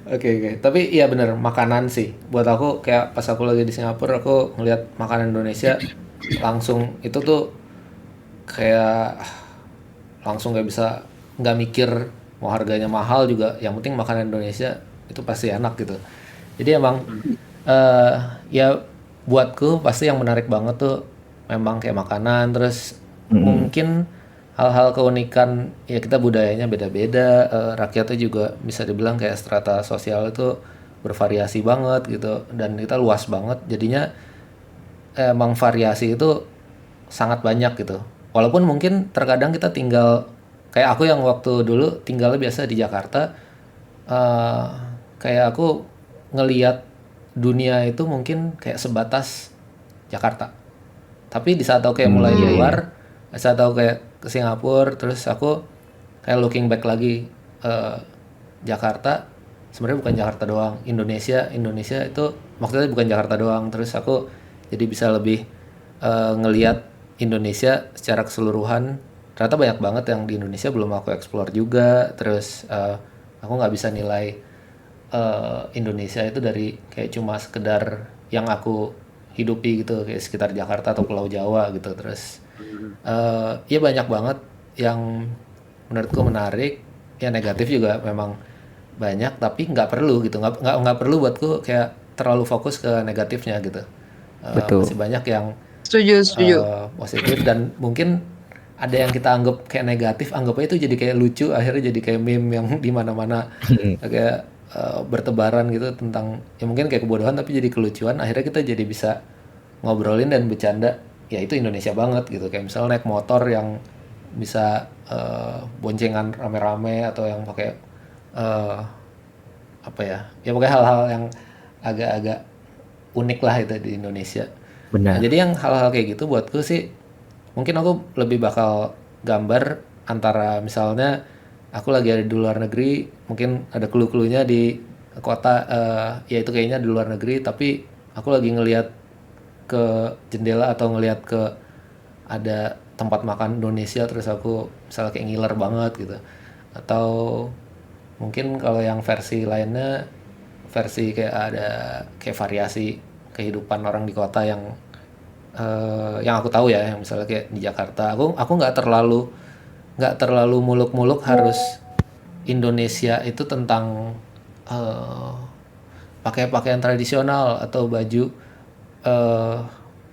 oke oke. Tapi iya bener makanan sih. Buat aku kayak pas aku lagi di Singapura aku ngelihat makanan Indonesia langsung itu tuh kayak langsung nggak bisa nggak mikir mau harganya mahal juga. Yang penting makanan Indonesia itu pasti enak gitu. Jadi emang eh ya buatku pasti yang menarik banget tuh memang kayak makanan terus mungkin hal-hal keunikan ya kita budayanya beda-beda rakyatnya juga bisa dibilang kayak strata sosial itu bervariasi banget gitu dan kita luas banget jadinya emang variasi itu sangat banyak gitu walaupun mungkin terkadang kita tinggal kayak aku yang waktu dulu tinggalnya biasa di Jakarta eh kayak aku ngeliat dunia itu mungkin kayak sebatas Jakarta tapi di saat aku kayak mulai keluar di saat aku kayak ke Singapura terus aku kayak looking back lagi eh, Jakarta sebenarnya bukan Jakarta doang Indonesia itu maksudnya bukan Jakarta doang terus aku jadi bisa lebih ngelihat Indonesia secara keseluruhan ternyata banyak banget yang di Indonesia belum aku explore juga terus aku nggak bisa nilai Indonesia itu dari kayak cuma sekedar yang aku hidupi gitu kayak sekitar Jakarta atau Pulau Jawa gitu terus ya banyak banget yang menurutku menarik ya negatif juga memang banyak tapi nggak perlu gitu nggak perlu buatku kayak terlalu fokus ke negatifnya gitu. Betul. Masih banyak yang Setuju. positif dan mungkin ada yang kita anggap kayak negatif anggapnya itu jadi kayak lucu akhirnya jadi kayak meme yang di mana-mana kayak bertebaran gitu tentang ya mungkin kayak kebodohan tapi jadi kelucuan akhirnya kita jadi bisa ngobrolin dan bercanda ya itu Indonesia banget gitu kayak misalnya naik motor yang bisa boncengan rame-rame atau yang pakai eh, apa ya pokoknya hal-hal yang agak-agak unik lah itu di Indonesia. Nah, Benar. jadi yang hal-hal kayak gitu buatku sih mungkin aku lebih bakal gambar antara misalnya aku lagi ada di luar negeri, mungkin ada clue-cluenya di kota ya itu kayaknya di luar negeri tapi aku lagi ngelihat ke jendela atau ngelihat ke ada tempat makan Indonesia terus aku misalnya kayak ngiler banget gitu. Atau mungkin kalau yang versi lainnya versi kayak ada kayak variasi kehidupan orang di kota yang aku tahu ya yang misalnya kayak di Jakarta aku nggak terlalu muluk-muluk harus Indonesia itu tentang eh, pakai pakaian tradisional atau baju eh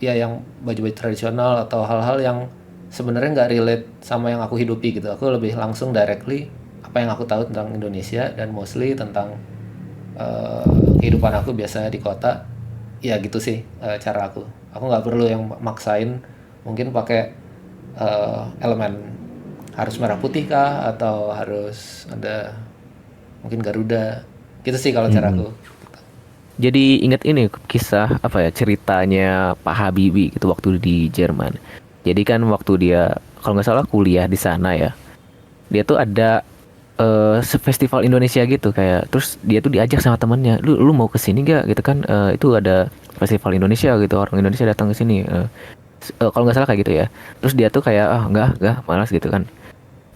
ya yang baju-baju tradisional atau hal-hal yang sebenarnya nggak relate sama yang aku hidupi gitu aku lebih langsung directly apa yang aku tahu tentang Indonesia dan mostly tentang eh, kehidupan aku biasanya di kota ya gitu sih cara aku nggak perlu yang maksain mungkin pakai elemen harus merah putih kah atau harus ada mungkin Garuda gitu sih kalau cara aku. Jadi ingat ini kisah apa ya, ceritanya Pak Habibie gitu waktu di Jerman. Jadi kan waktu dia kalau nggak salah kuliah di sana ya, dia tuh ada festival Indonesia gitu kayak, terus dia tuh diajak sama temennya, lu mau ke sini gak gitu kan, itu ada festival Indonesia gitu, orang Indonesia datang ke sini. Kalau nggak salah kayak gitu ya. Terus dia tuh kayak ah nggak malas gitu kan.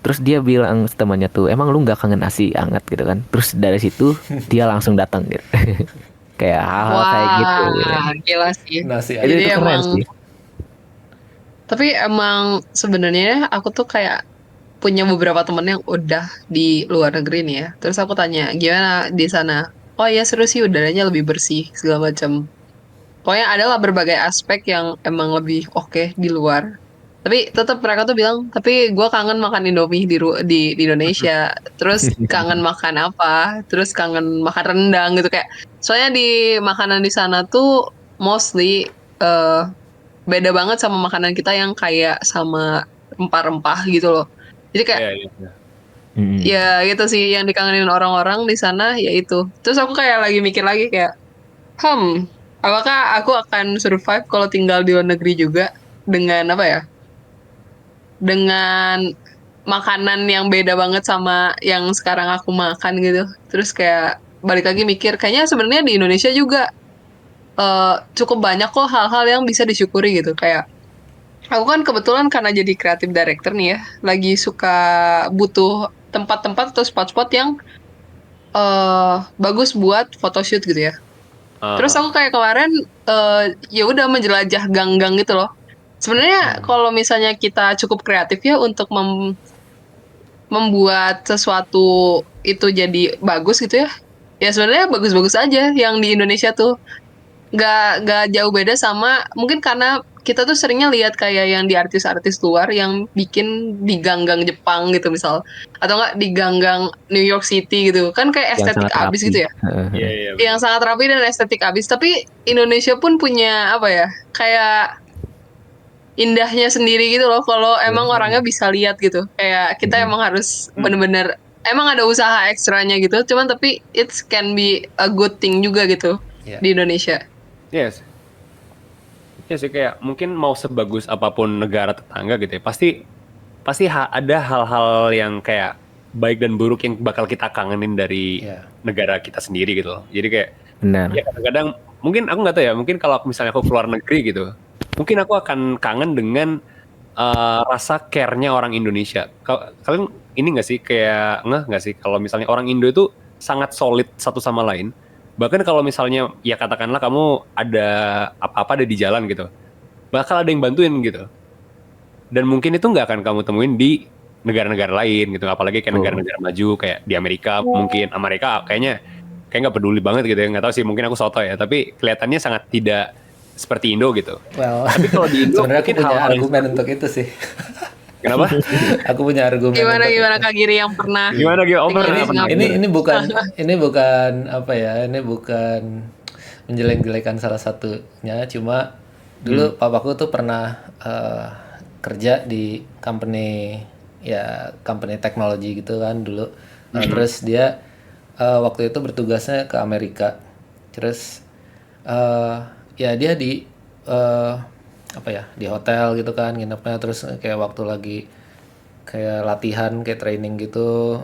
Terus dia bilang ke temannya tuh, emang lu nggak kangen nasi anget gitu kan. Terus dari situ dia langsung datang gitu. Kayak hal-hal kayak gitu gitu. Wah, gila sih. Nasi Itu Jadi itu keren emang, sih. tapi emang sebenarnya aku tuh kayak punya beberapa temen yang udah di luar negeri nih ya. Terus aku tanya, gimana di sana? Oh ya seru sih, udaranya lebih bersih segala macam. Pokoknya adalah berbagai aspek yang emang lebih oke di luar. Tapi tetap mereka tuh bilang, tapi gue kangen makan Indomie di Indonesia. Terus kangen makan apa? Terus kangen makan rendang gitu kayak. Soalnya di makanan di sana tuh mostly eh, beda banget sama makanan kita yang kayak sama rempah-rempah gitu loh. Jadi kayak Iya, iya. Mm-mm. ya gitu sih yang dikangenin orang-orang di sana ya itu. Terus aku kayak lagi mikir lagi kayak, apakah aku akan survive kalau tinggal di luar negeri juga dengan apa ya? Dengan makanan yang beda banget sama yang sekarang aku makan gitu. Terus kayak balik lagi mikir, kayaknya sebenarnya di Indonesia juga cukup banyak kok hal-hal yang bisa disyukuri gitu. Kayak aku kan kebetulan karena jadi creative director nih ya, lagi suka butuh tempat-tempat atau spot-spot yang bagus buat photoshoot gitu ya. Terus Ah, aku kayak kemarin ya udah menjelajah gang-gang gitu loh. Sebenarnya kalau misalnya kita cukup kreatif ya untuk membuat sesuatu itu jadi bagus gitu ya. Ya sebenarnya bagus-bagus aja yang di Indonesia tuh. Nggak jauh beda sama mungkin karena kita tuh seringnya lihat kayak yang di artis-artis luar yang bikin di gang-gang Jepang gitu misal atau enggak di gang-gang New York City gitu kan kayak Yang estetik sangat abis rapi. gitu ya iya, iya, yang benar. sangat rapi dan estetik abis tapi Indonesia pun punya apa ya kayak indahnya sendiri gitu loh kalau emang orangnya bisa lihat gitu kayak kita Mm-mm. emang harus Hmm. bener-bener emang ada usaha ekstranya gitu cuman tapi it can be a good thing juga gitu Ya. di Indonesia. Yes. Ya sih kayak mungkin mau sebagus apapun negara tetangga gitu ya, pasti pasti ada hal-hal yang kayak baik dan buruk yang bakal kita kangenin dari Ya. negara kita sendiri gitu loh. Jadi kayak Benar. ya kadang-kadang mungkin aku nggak tahu ya, mungkin kalau misalnya aku keluar negeri gitu, mungkin aku akan kangen dengan rasa care-nya orang Indonesia. Kalian ini nggak sih kayak nggak sih kalau misalnya orang Indo itu sangat solid satu sama lain. Bahkan kalau misalnya ya katakanlah kamu ada apa-apa ada di jalan gitu, bakal ada yang bantuin gitu. Dan mungkin itu nggak akan kamu temuin di negara-negara lain gitu, apalagi kayak Oh. negara-negara maju kayak di Amerika. Mungkin Amerika kayaknya kayak nggak peduli banget gitu ya, nggak tahu sih, mungkin aku soto ya, tapi kelihatannya sangat tidak seperti Indo gitu. Well, Tapi kalau di Indo sebenarnya aku mungkin punya hal-hal yang argumen untuk itu sih. kenapa? Aku punya argumen Gimana untuk gimana itu. Kak Giri yang pernah Gimana gitu? Oh, tinggal di pernah Singapura? Ini bukan apa ya? Ini bukan menjelek-jelekan salah satunya. Cuma dulu papaku tuh pernah kerja di company teknologi gitu kan dulu. Terus dia waktu itu bertugasnya ke Amerika. Terus ya dia di eh, apa ya di hotel gitu kan nginepnya terus kayak waktu lagi kayak latihan kayak training gitu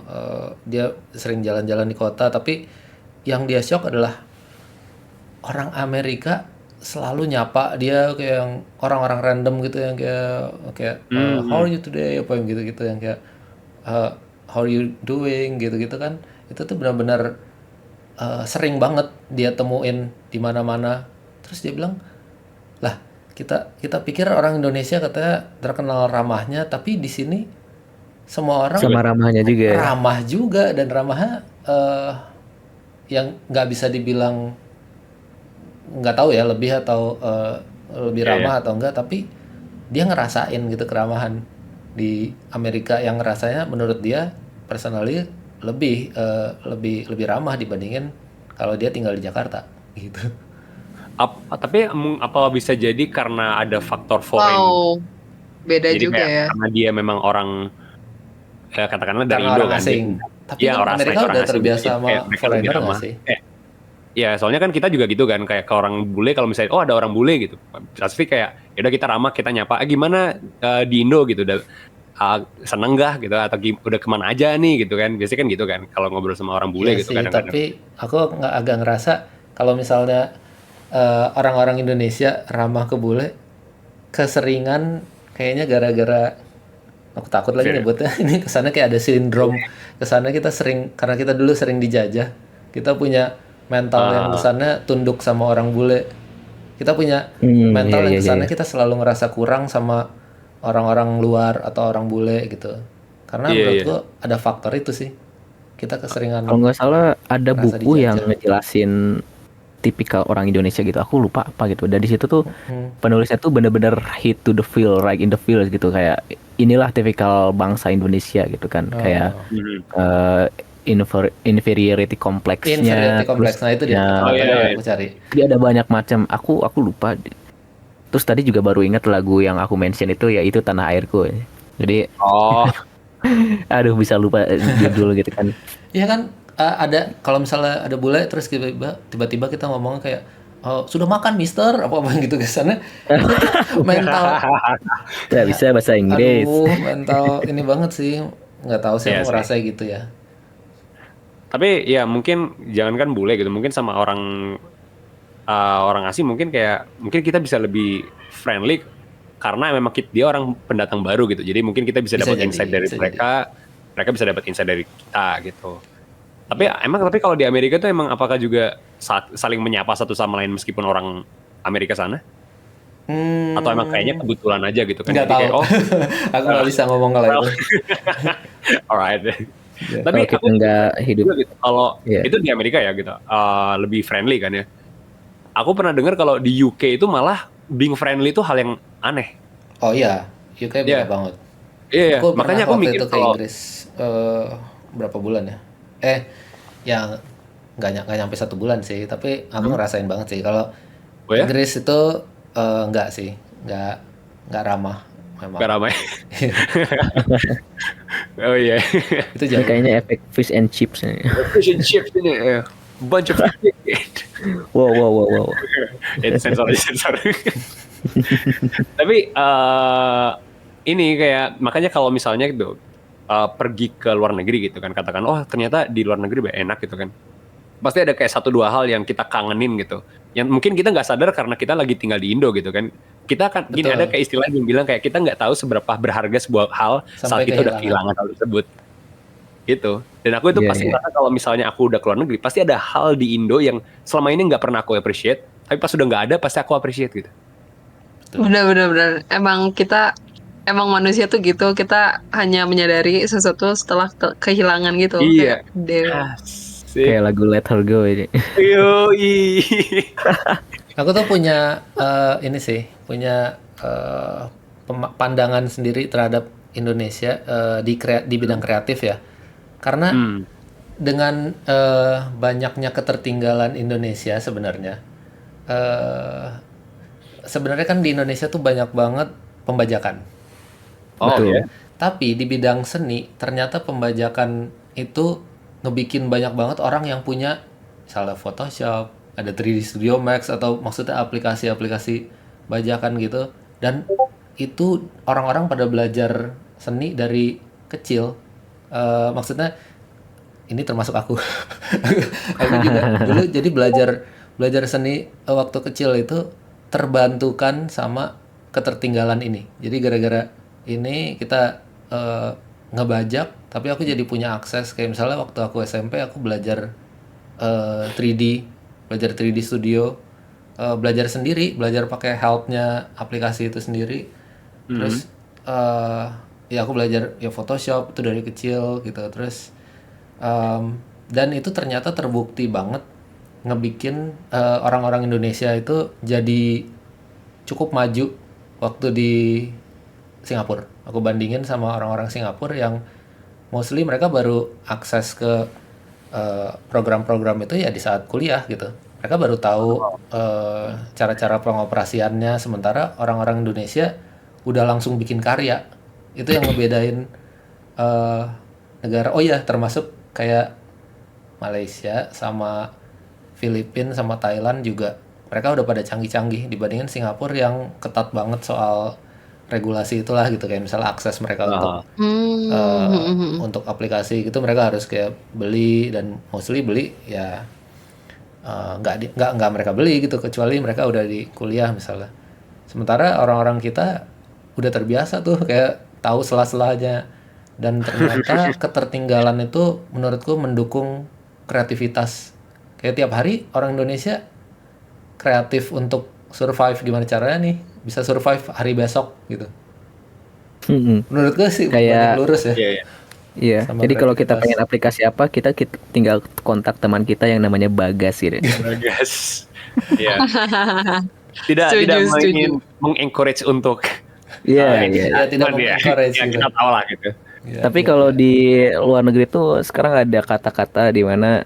dia sering jalan-jalan di kota tapi yang dia shock adalah orang Amerika selalu nyapa dia kayak yang orang-orang random gitu yang kayak how are you today apa yang gitu-gitu yang kayak uh, how are you doing gitu-gitu kan itu tuh benar-benar sering banget dia temuin di mana-mana terus dia bilang lah kita kita pikir orang Indonesia katanya terkenal ramahnya tapi di sini semua orang Sama ramahnya juga ya. ramah juga dan ramahnya yang nggak bisa dibilang nggak tahu ya lebih atau lebih ramah atau enggak tapi dia ngerasain gitu keramahan di Amerika yang rasanya menurut dia personally lebih ramah dibandingin kalau dia tinggal di Jakarta gitu. Tapi apa bisa jadi karena ada faktor foreign? Wow, beda Jadi juga kayak ya. karena dia memang orang katakanlah dari Karena Indo orang kan. asing. Tapi Iya, kan orang Amerika orang udah asing. terbiasa Jadi sama kayak mereka lebih foreigner nggak ramah. sih? Ya, soalnya kan kita juga gitu kan, kayak ke orang bule kalau misalnya oh ada orang bule gitu, pasti kayak ya udah kita ramah, kita nyapa, gimana di Indo gitu, udah seneng gak gitu, atau udah kemana aja nih gitu kan, biasanya kan gitu kan, kalau ngobrol sama orang bule Iya gitu sih, kadang-kadang. tapi aku agak ngerasa kalau misalnya orang-orang Indonesia ramah ke bule, keseringan kayaknya gara-gara aku takut lagi Iya. nyebutnya ini kesana kayak ada sindrom kesana kita sering karena kita dulu sering dijajah kita punya mental yang kesana tunduk sama orang bule kita punya mental yang kesana kita selalu ngerasa kurang sama orang-orang luar atau orang bule gitu karena menurutku ada faktor itu sih kita keseringan Kalau nggak salah ada Merasa buku yang dijajah. ngejelasin tipikal orang Indonesia gitu. Aku lupa apa gitu. Dan di situ tuh penulisnya tuh bener-bener hit to the feel, right in the feel gitu, kayak inilah tipikal bangsa Indonesia gitu kan. Kayak inferiority kompleksnya. Inferiority complex. Terus Nah itu dia. Oh, iya, iya. Aku cari. dia ada banyak macam. Aku lupa. Terus tadi juga baru ingat lagu yang aku mention itu, yaitu Tanah Airku. Jadi Oh, aduh bisa lupa judul gitu kan. Iya kan, ada kalau misalnya ada bule terus tiba-tiba kita ngomong kayak, oh, sudah makan Mister apa gitu kesannya. Mental, Nggak bisa bahasa Inggris. aduh, mental ini banget sih. Nggak tahu sih, Iya aku sih. ngerasa gitu ya. tapi ya mungkin jangankan bule gitu, mungkin sama orang asing mungkin kita bisa lebih friendly karena memang dia orang pendatang baru gitu. Jadi mungkin kita bisa Bisa dapat jadi, insight dari bisa mereka bisa dapat insight dari kita gitu. Tapi kalau di Amerika tuh emang apakah juga saling menyapa satu sama lain meskipun orang Amerika sana? Atau emang kayaknya kebetulan aja gitu kan? Nggak Jadi tahu. kayak, oh, Aku nggak bisa ngomong kalau itu. alright. Kalau Tapi kita aku nggak hidup, juga gitu. Kalau Iya. itu di Amerika ya gitu, lebih friendly kan ya. Aku pernah dengar kalau di UK itu malah being friendly itu hal yang aneh. Oh iya, UK beda Iya. banget. Iya, Aku makanya pernah aku waktu mikir itu ke kalau Inggris berapa bulan ya? Yang nggak nyampe 1 bulan sih, tapi aku ngerasain banget sih kalau oh ya, Inggris itu nggak sih, nggak ramah memang. gak ramai. Oh iya, Itu ini jauh. kayaknya efek fish and chips nih. fish and chips ini, bunch of Wow. sensor. Tapi ini kayak makanya kalau misalnya gitu pergi ke luar negeri gitu kan, katakan oh ternyata di luar negeri enak gitu kan, pasti ada kayak 1-2 hal yang kita kangenin gitu, yang mungkin kita nggak sadar karena kita lagi tinggal di Indo gitu kan. Kita kan gini, Betul. ada kayak istilah yang bilang kayak kita nggak tahu seberapa berharga sebuah hal saat Sampai kita udah kehilangan. kehilangan hal tersebut gitu. Dan aku itu Iya, pasti iya. merasa kalau misalnya aku udah keluar negeri pasti ada hal di Indo yang selama ini nggak pernah aku appreciate, tapi pas udah nggak ada pasti aku appreciate gitu. Benar. Emang manusia tuh gitu, kita hanya menyadari sesuatu setelah kehilangan gitu. Iya. Kayak, damn. Asik. Kayak lagu Let Her Go ini. Yoi. Aku tuh punya ini sih, punya pandangan sendiri terhadap Indonesia di bidang kreatif ya. Karena dengan banyaknya ketertinggalan Indonesia sebenarnya, sebenarnya kan di Indonesia tuh banyak banget pembajakan. Oh Betul. ya. Tapi di bidang seni ternyata pembajakan itu ngebikin banyak banget orang yang punya misalnya Photoshop, ada 3D Studio Max atau maksudnya aplikasi-aplikasi bajakan gitu. Dan itu orang-orang pada belajar seni dari kecil. Maksudnya ini termasuk aku. Aku juga dulu jadi belajar seni waktu kecil itu terbantukan sama ketertinggalan ini. Jadi gara-gara ini kita ngebajak, tapi aku jadi punya akses kayak misalnya waktu aku SMP aku belajar 3D, belajar 3D Studio, belajar sendiri, belajar pakai helpnya aplikasi itu sendiri. Terus ya aku belajar ya Photoshop itu dari kecil gitu. Terus dan itu ternyata terbukti banget ngebikin orang-orang Indonesia itu jadi cukup maju waktu di Singapura. Aku bandingin sama orang-orang Singapura yang mostly mereka baru akses ke program-program itu ya di saat kuliah gitu. Mereka baru tahu cara-cara pengoperasiannya, sementara orang-orang Indonesia udah langsung bikin karya. Itu yang ngebedain negara. Oh ya, termasuk kayak Malaysia sama Filipina sama Thailand juga. Mereka udah pada canggih-canggih dibandingin Singapura yang ketat banget soal regulasi itulah gitu, kayak misalnya akses mereka untuk aplikasi gitu mereka harus kayak beli, dan mostly beli ya nggak mereka beli gitu kecuali mereka udah di kuliah misalnya. Sementara orang-orang kita udah terbiasa tuh kayak tahu sela-selanya, dan ternyata ketertinggalan itu menurutku mendukung kreativitas. Kayak tiap hari orang Indonesia kreatif untuk survive, gimana caranya nih bisa survive hari besok gitu. Menurut gue sih Kayak- banyak lurus ya. Iya. Iya, Sama jadi kalau kita kreativitas. pengen aplikasi apa, kita tinggal kontak teman kita yang namanya Bagas gitu. Bagas. Iya. Tidak Setuju. mengencourage untuk Iya, ini, iya. Ya, tidak cuman ya, mengencourage ya gitu. kita tahu lah gitu. Ya, Tapi ya, kalau ya. di luar negeri tuh sekarang ada kata-kata di mana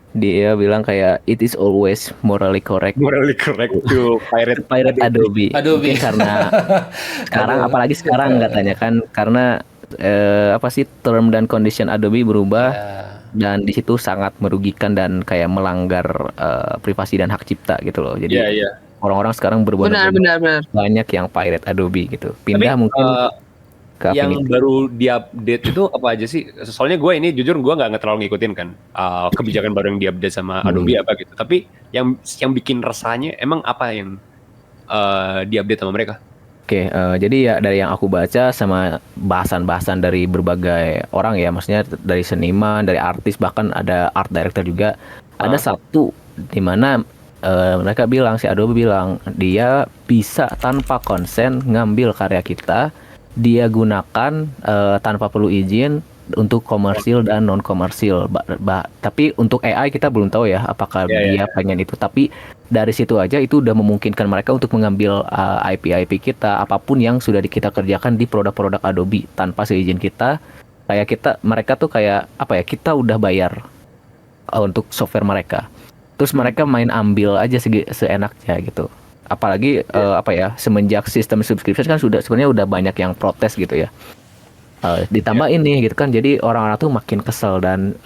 dia bilang kayak it is always morally correct Morally correct to to pirate Adobe. Adobe. Mungkin karena sekarang, Aduh. apalagi sekarang katanya kan, karena apa sih, term dan condition Adobe berubah Ya. dan di situ sangat merugikan dan kayak melanggar privasi dan hak cipta gitu loh. Jadi Iya, iya. orang-orang sekarang berbondong-bondong Benar. banyak yang pirate Adobe gitu. Tapi Pindah mungkin ke yang Affinity. baru diupdate itu apa aja sih? Soalnya gue ini jujur gue nggak terlalu ngikutin kan kebijakan baru yang diupdate sama Adobe apa gitu. Tapi yang bikin resahnya emang apa yang diupdate sama mereka? Oke, jadi ya dari yang aku baca sama bahasan-bahasan dari berbagai orang ya, maksudnya dari seniman, dari artis, bahkan ada art director juga. Ada satu di mana mereka bilang, si Adobe bilang, dia bisa tanpa konsen ngambil karya kita, dia gunakan tanpa perlu izin untuk komersil dan non komersil. Tapi untuk AI kita belum tahu ya apakah dia pengen itu. Tapi dari situ aja itu udah memungkinkan mereka untuk mengambil IP kita, apapun yang sudah kita kerjakan di produk-produk Adobe tanpa seizin kita. Kayak mereka tuh kayak apa ya? Kita udah bayar untuk software mereka. Terus mereka main ambil aja seenaknya gitu. Apalagi apa ya? Semenjak sistem subscription kan sebenarnya udah banyak yang protes gitu ya. Ditambah ini gitu kan, jadi orang-orang tuh makin kesel dan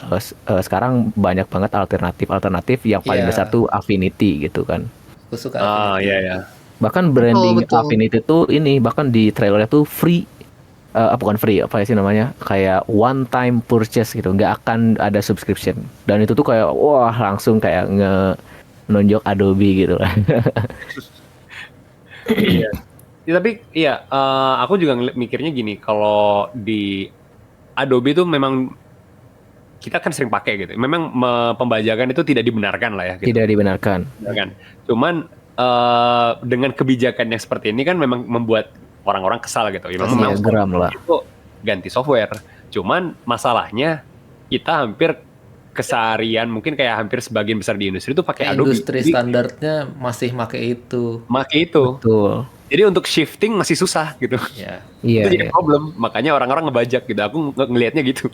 sekarang banyak banget alternatif yang paling besar tuh Affinity gitu kan. Aku suka Affinity. Iya. Bahkan branding Betul. Affinity tuh ini, bahkan di trailernya tuh free, bukan free, apa sih namanya, kayak one time purchase gitu, nggak akan ada subscription. Dan itu tuh kayak wah, langsung kayak nonjok Adobe gitu. Iya. Ya, tapi iya, aku juga mikirnya gini, kalau di Adobe itu memang kita kan sering pakai gitu. Memang pembajakan itu tidak dibenarkan lah ya. Gitu. Tidak dibenarkan. Kan. Cuman dengan kebijakan yang seperti ini kan memang membuat orang-orang kesal gitu. Ya, memang geram lah. itu ganti software. Cuman masalahnya kita hampir keseharian, mungkin kayak hampir sebagian besar di industri itu pakai Adobe. Industri standarnya masih pakai itu. Pakai itu. Betul. Jadi untuk shifting masih susah gitu. Ya. Iya. Itu jadi problem. Makanya orang-orang ngebajak gitu. Aku ngelihatnya gitu.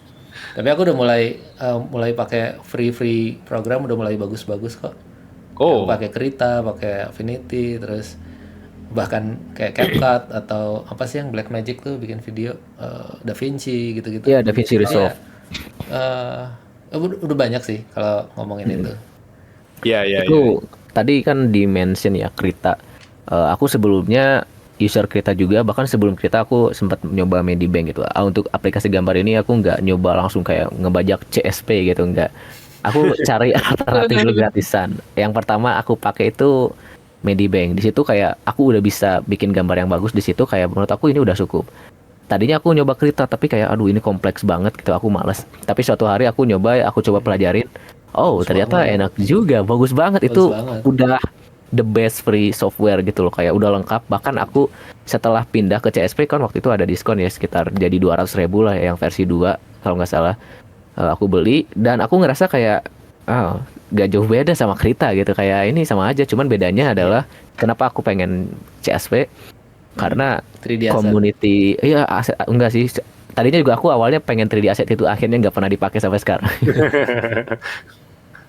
Tapi aku udah mulai pakai free program, udah mulai bagus-bagus kok. Oh. Aku pakai Krita, pakai Affinity, terus bahkan kayak CapCut atau apa sih yang Blackmagic tuh bikin video, DaVinci gitu-gitu. Iya, DaVinci Resolve. Udah banyak sih kalau ngomongin itu. Iya. Itu tadi kan di mention ya Krita. Aku sebelumnya user Krita juga, bahkan sebelum Krita aku sempat nyoba Medibank gitu. Untuk aplikasi gambar ini aku nggak nyoba langsung kayak ngebajak CSP gitu, nggak. Aku cari alternatif dulu gratisan. Yang pertama aku pakai itu Medibank. Di situ kayak aku udah bisa bikin gambar yang bagus di situ, kayak menurut aku ini udah cukup. Tadinya aku nyoba Krita tapi kayak aduh ini kompleks banget gitu, aku males. Tapi suatu hari aku coba pelajarin. Oh, ternyata enak juga, bagus banget. Itu udah the best free software gitu loh, kayak udah lengkap. Bahkan aku setelah pindah ke CSP kan waktu itu ada diskon ya, sekitar jadi 200.000 lah ya, yang versi 2 kalau nggak salah. Aku beli dan aku ngerasa kayak gak jauh beda sama Krita gitu, kayak ini sama aja, cuman bedanya adalah kenapa aku pengen CSP karena 3D asset. community. Iya, enggak sih, tadinya juga aku awalnya pengen 3D asset, itu akhirnya nggak pernah dipakai sampai sekarang.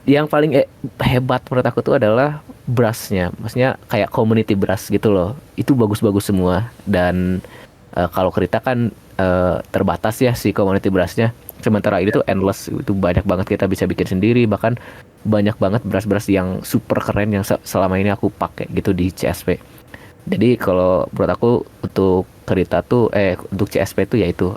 Yang paling hebat menurut aku tuh adalah brushnya, maksudnya kayak community brush gitu loh, itu bagus-bagus semua. Dan kalau Krita kan terbatas ya si community brushnya, sementara ini tuh endless, itu banyak banget kita bisa bikin sendiri. Bahkan banyak banget brush-brush yang super keren yang selama ini aku pakai gitu di CSP. Jadi kalau menurut aku untuk Krita tuh untuk CSP tuh yaitu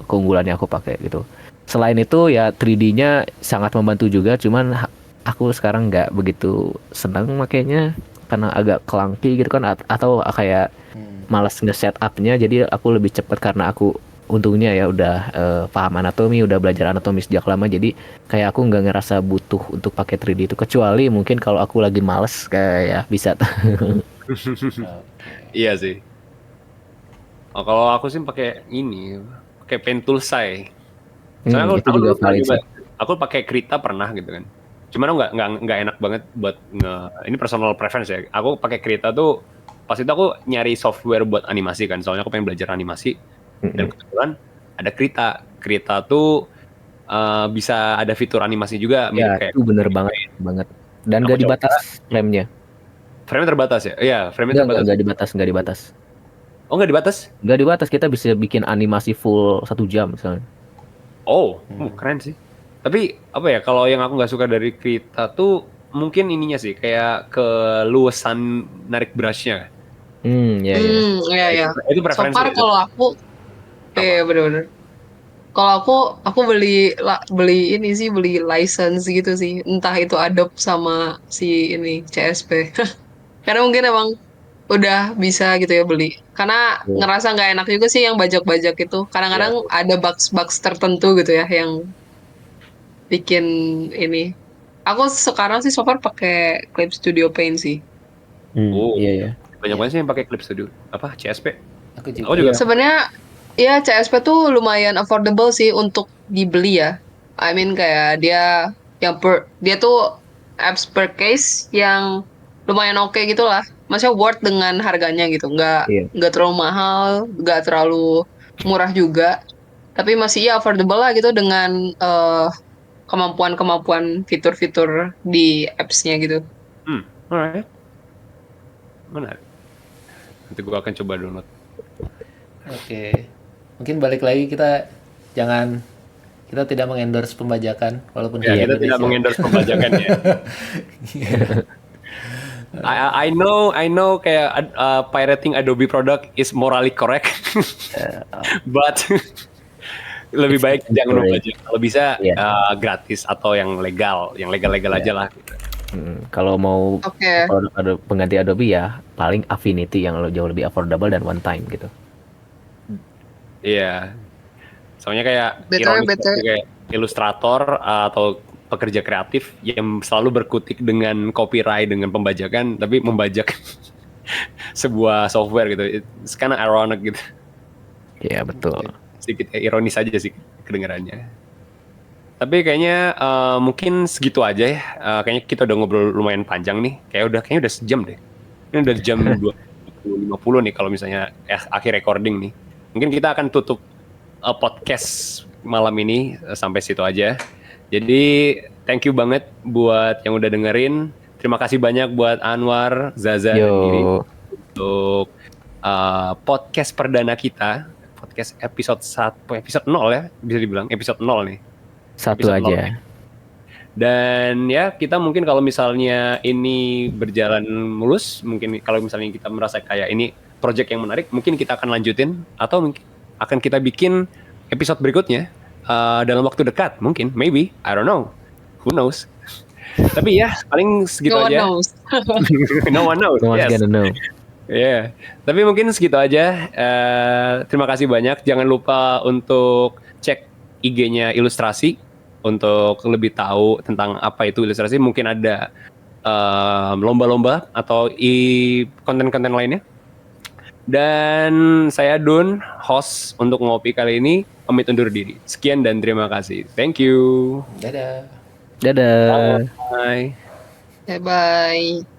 keunggulannya aku pakai gitu. Selain itu ya 3D-nya sangat membantu juga, cuman aku sekarang nggak begitu senang makainya karena agak clunky gitu kan, atau kayak malas nge-setupnya. Jadi aku lebih cepat karena aku untungnya ya udah paham anatomi, udah belajar anatomi sejak lama. Jadi kayak aku nggak ngerasa butuh untuk pakai 3D itu, kecuali mungkin kalau aku lagi males kayak ya bisa. Iya sih. Kalau aku sih pakai ini, pakai pen tool Sai. Soalnya itu juga valid sih. aku pakai Krita pernah gitu kan. Cuman aku nggak enak banget buat ini personal preference ya. Aku pakai Krita tuh pas itu aku nyari software buat animasi kan. Soalnya aku pengen belajar animasi dan kebetulan ada Krita. Krita tuh bisa ada fitur animasi juga Ya, mirip kayak itu bener banget. Dan Aku gak dibatas frame-nya. frame terbatas ya. Iya, frame terbatas. Nggak dibatas. Oh, nggak dibatas? Nggak dibatas, kita bisa bikin animasi full 1 jam misalnya. Oh, keren sih. Tapi apa ya, kalau yang aku nggak suka dari Krita tuh mungkin ininya sih, kayak keluasan narik brushnya. Ya. Iya. Itu So preferensi. far ya? kalau aku, iya bener-bener. Kalau aku beli license gitu sih. Entah itu Adobe sama si ini CSP. Karena mungkin emang udah bisa gitu ya beli. Karena Iya. ngerasa nggak enak juga sih yang bajak-bajak itu. Iya. Kadang-kadang ada bugs-bugs tertentu gitu ya yang bikin ini. Aku sekarang sih so far pakai Clip Studio Paint sih. Oh, Iya. banyak banget sih yang pakai Clip Studio. Apa, CSP? Aku juga. Aku juga. Sebenarnya ya CSP tuh lumayan affordable sih untuk dibeli ya. I mean kayak dia tuh apps per case yang lumayan oke gitu lah. Maksudnya worth dengan harganya gitu. Iya. Nggak terlalu mahal, nggak terlalu murah juga. Tapi masih ya affordable lah gitu dengan kemampuan-kemampuan fitur-fitur di apps-nya gitu. Alright. Menarik. Nanti gue akan coba download. Oke. Mungkin balik lagi kita tidak mengendorse pembajakan walaupun Ya, di kita tidak Indonesia. mengendorse pembajakan ya. I know kayak pirating Adobe product is morally correct, but lebih baik jangan correct. membajak. Kalau bisa Iya. gratis atau yang legal aja lah. Gitu. Kalau mau Oke. pengganti Adobe ya paling Affinity yang jauh lebih affordable dan one time gitu. Iya. Soalnya kayak BTW, ironis BTW. gitu, kayak ilustrator atau pekerja kreatif yang selalu berkutik dengan copyright, dengan pembajakan, tapi membajak sebuah software gitu. It's kind of ironic gitu. Iya, betul. Sedikit ironis aja sih kedengarannya. Tapi kayaknya mungkin segitu aja ya. Kayaknya kita udah ngobrol lumayan panjang nih. Kayaknya udah sejam deh. Ini udah jam 20.50 nih kalau misalnya akhir recording nih. Mungkin kita akan tutup podcast malam ini sampai situ aja. Jadi thank you banget buat yang udah dengerin. Terima kasih banyak buat Anwar, Zaza, dan Giri untuk podcast perdana kita. Podcast episode 0 ya, bisa dibilang episode 0 nih. Satu Episode 0. aja. Dan ya kita mungkin kalau misalnya ini berjalan mulus, mungkin kalau misalnya kita merasa kayak ini project yang menarik, mungkin kita akan lanjutin atau mungkin akan kita bikin episode berikutnya dalam waktu dekat, mungkin, maybe, I don't know, who knows. Tapi ya paling segitu No one aja. knows. No one knows. No one's Yes. gonna know. Yeah. Tapi mungkin segitu aja. Terima kasih banyak. Jangan lupa untuk cek IG-nya Ilustrasi untuk lebih tahu tentang apa itu ilustrasi. Mungkin ada lomba-lomba atau konten-konten lainnya. Dan saya Dun, host untuk ngopi kali ini, pamit undur diri. Sekian dan terima kasih. Thank you. Dadah. Dadah. Bye. Bye-bye.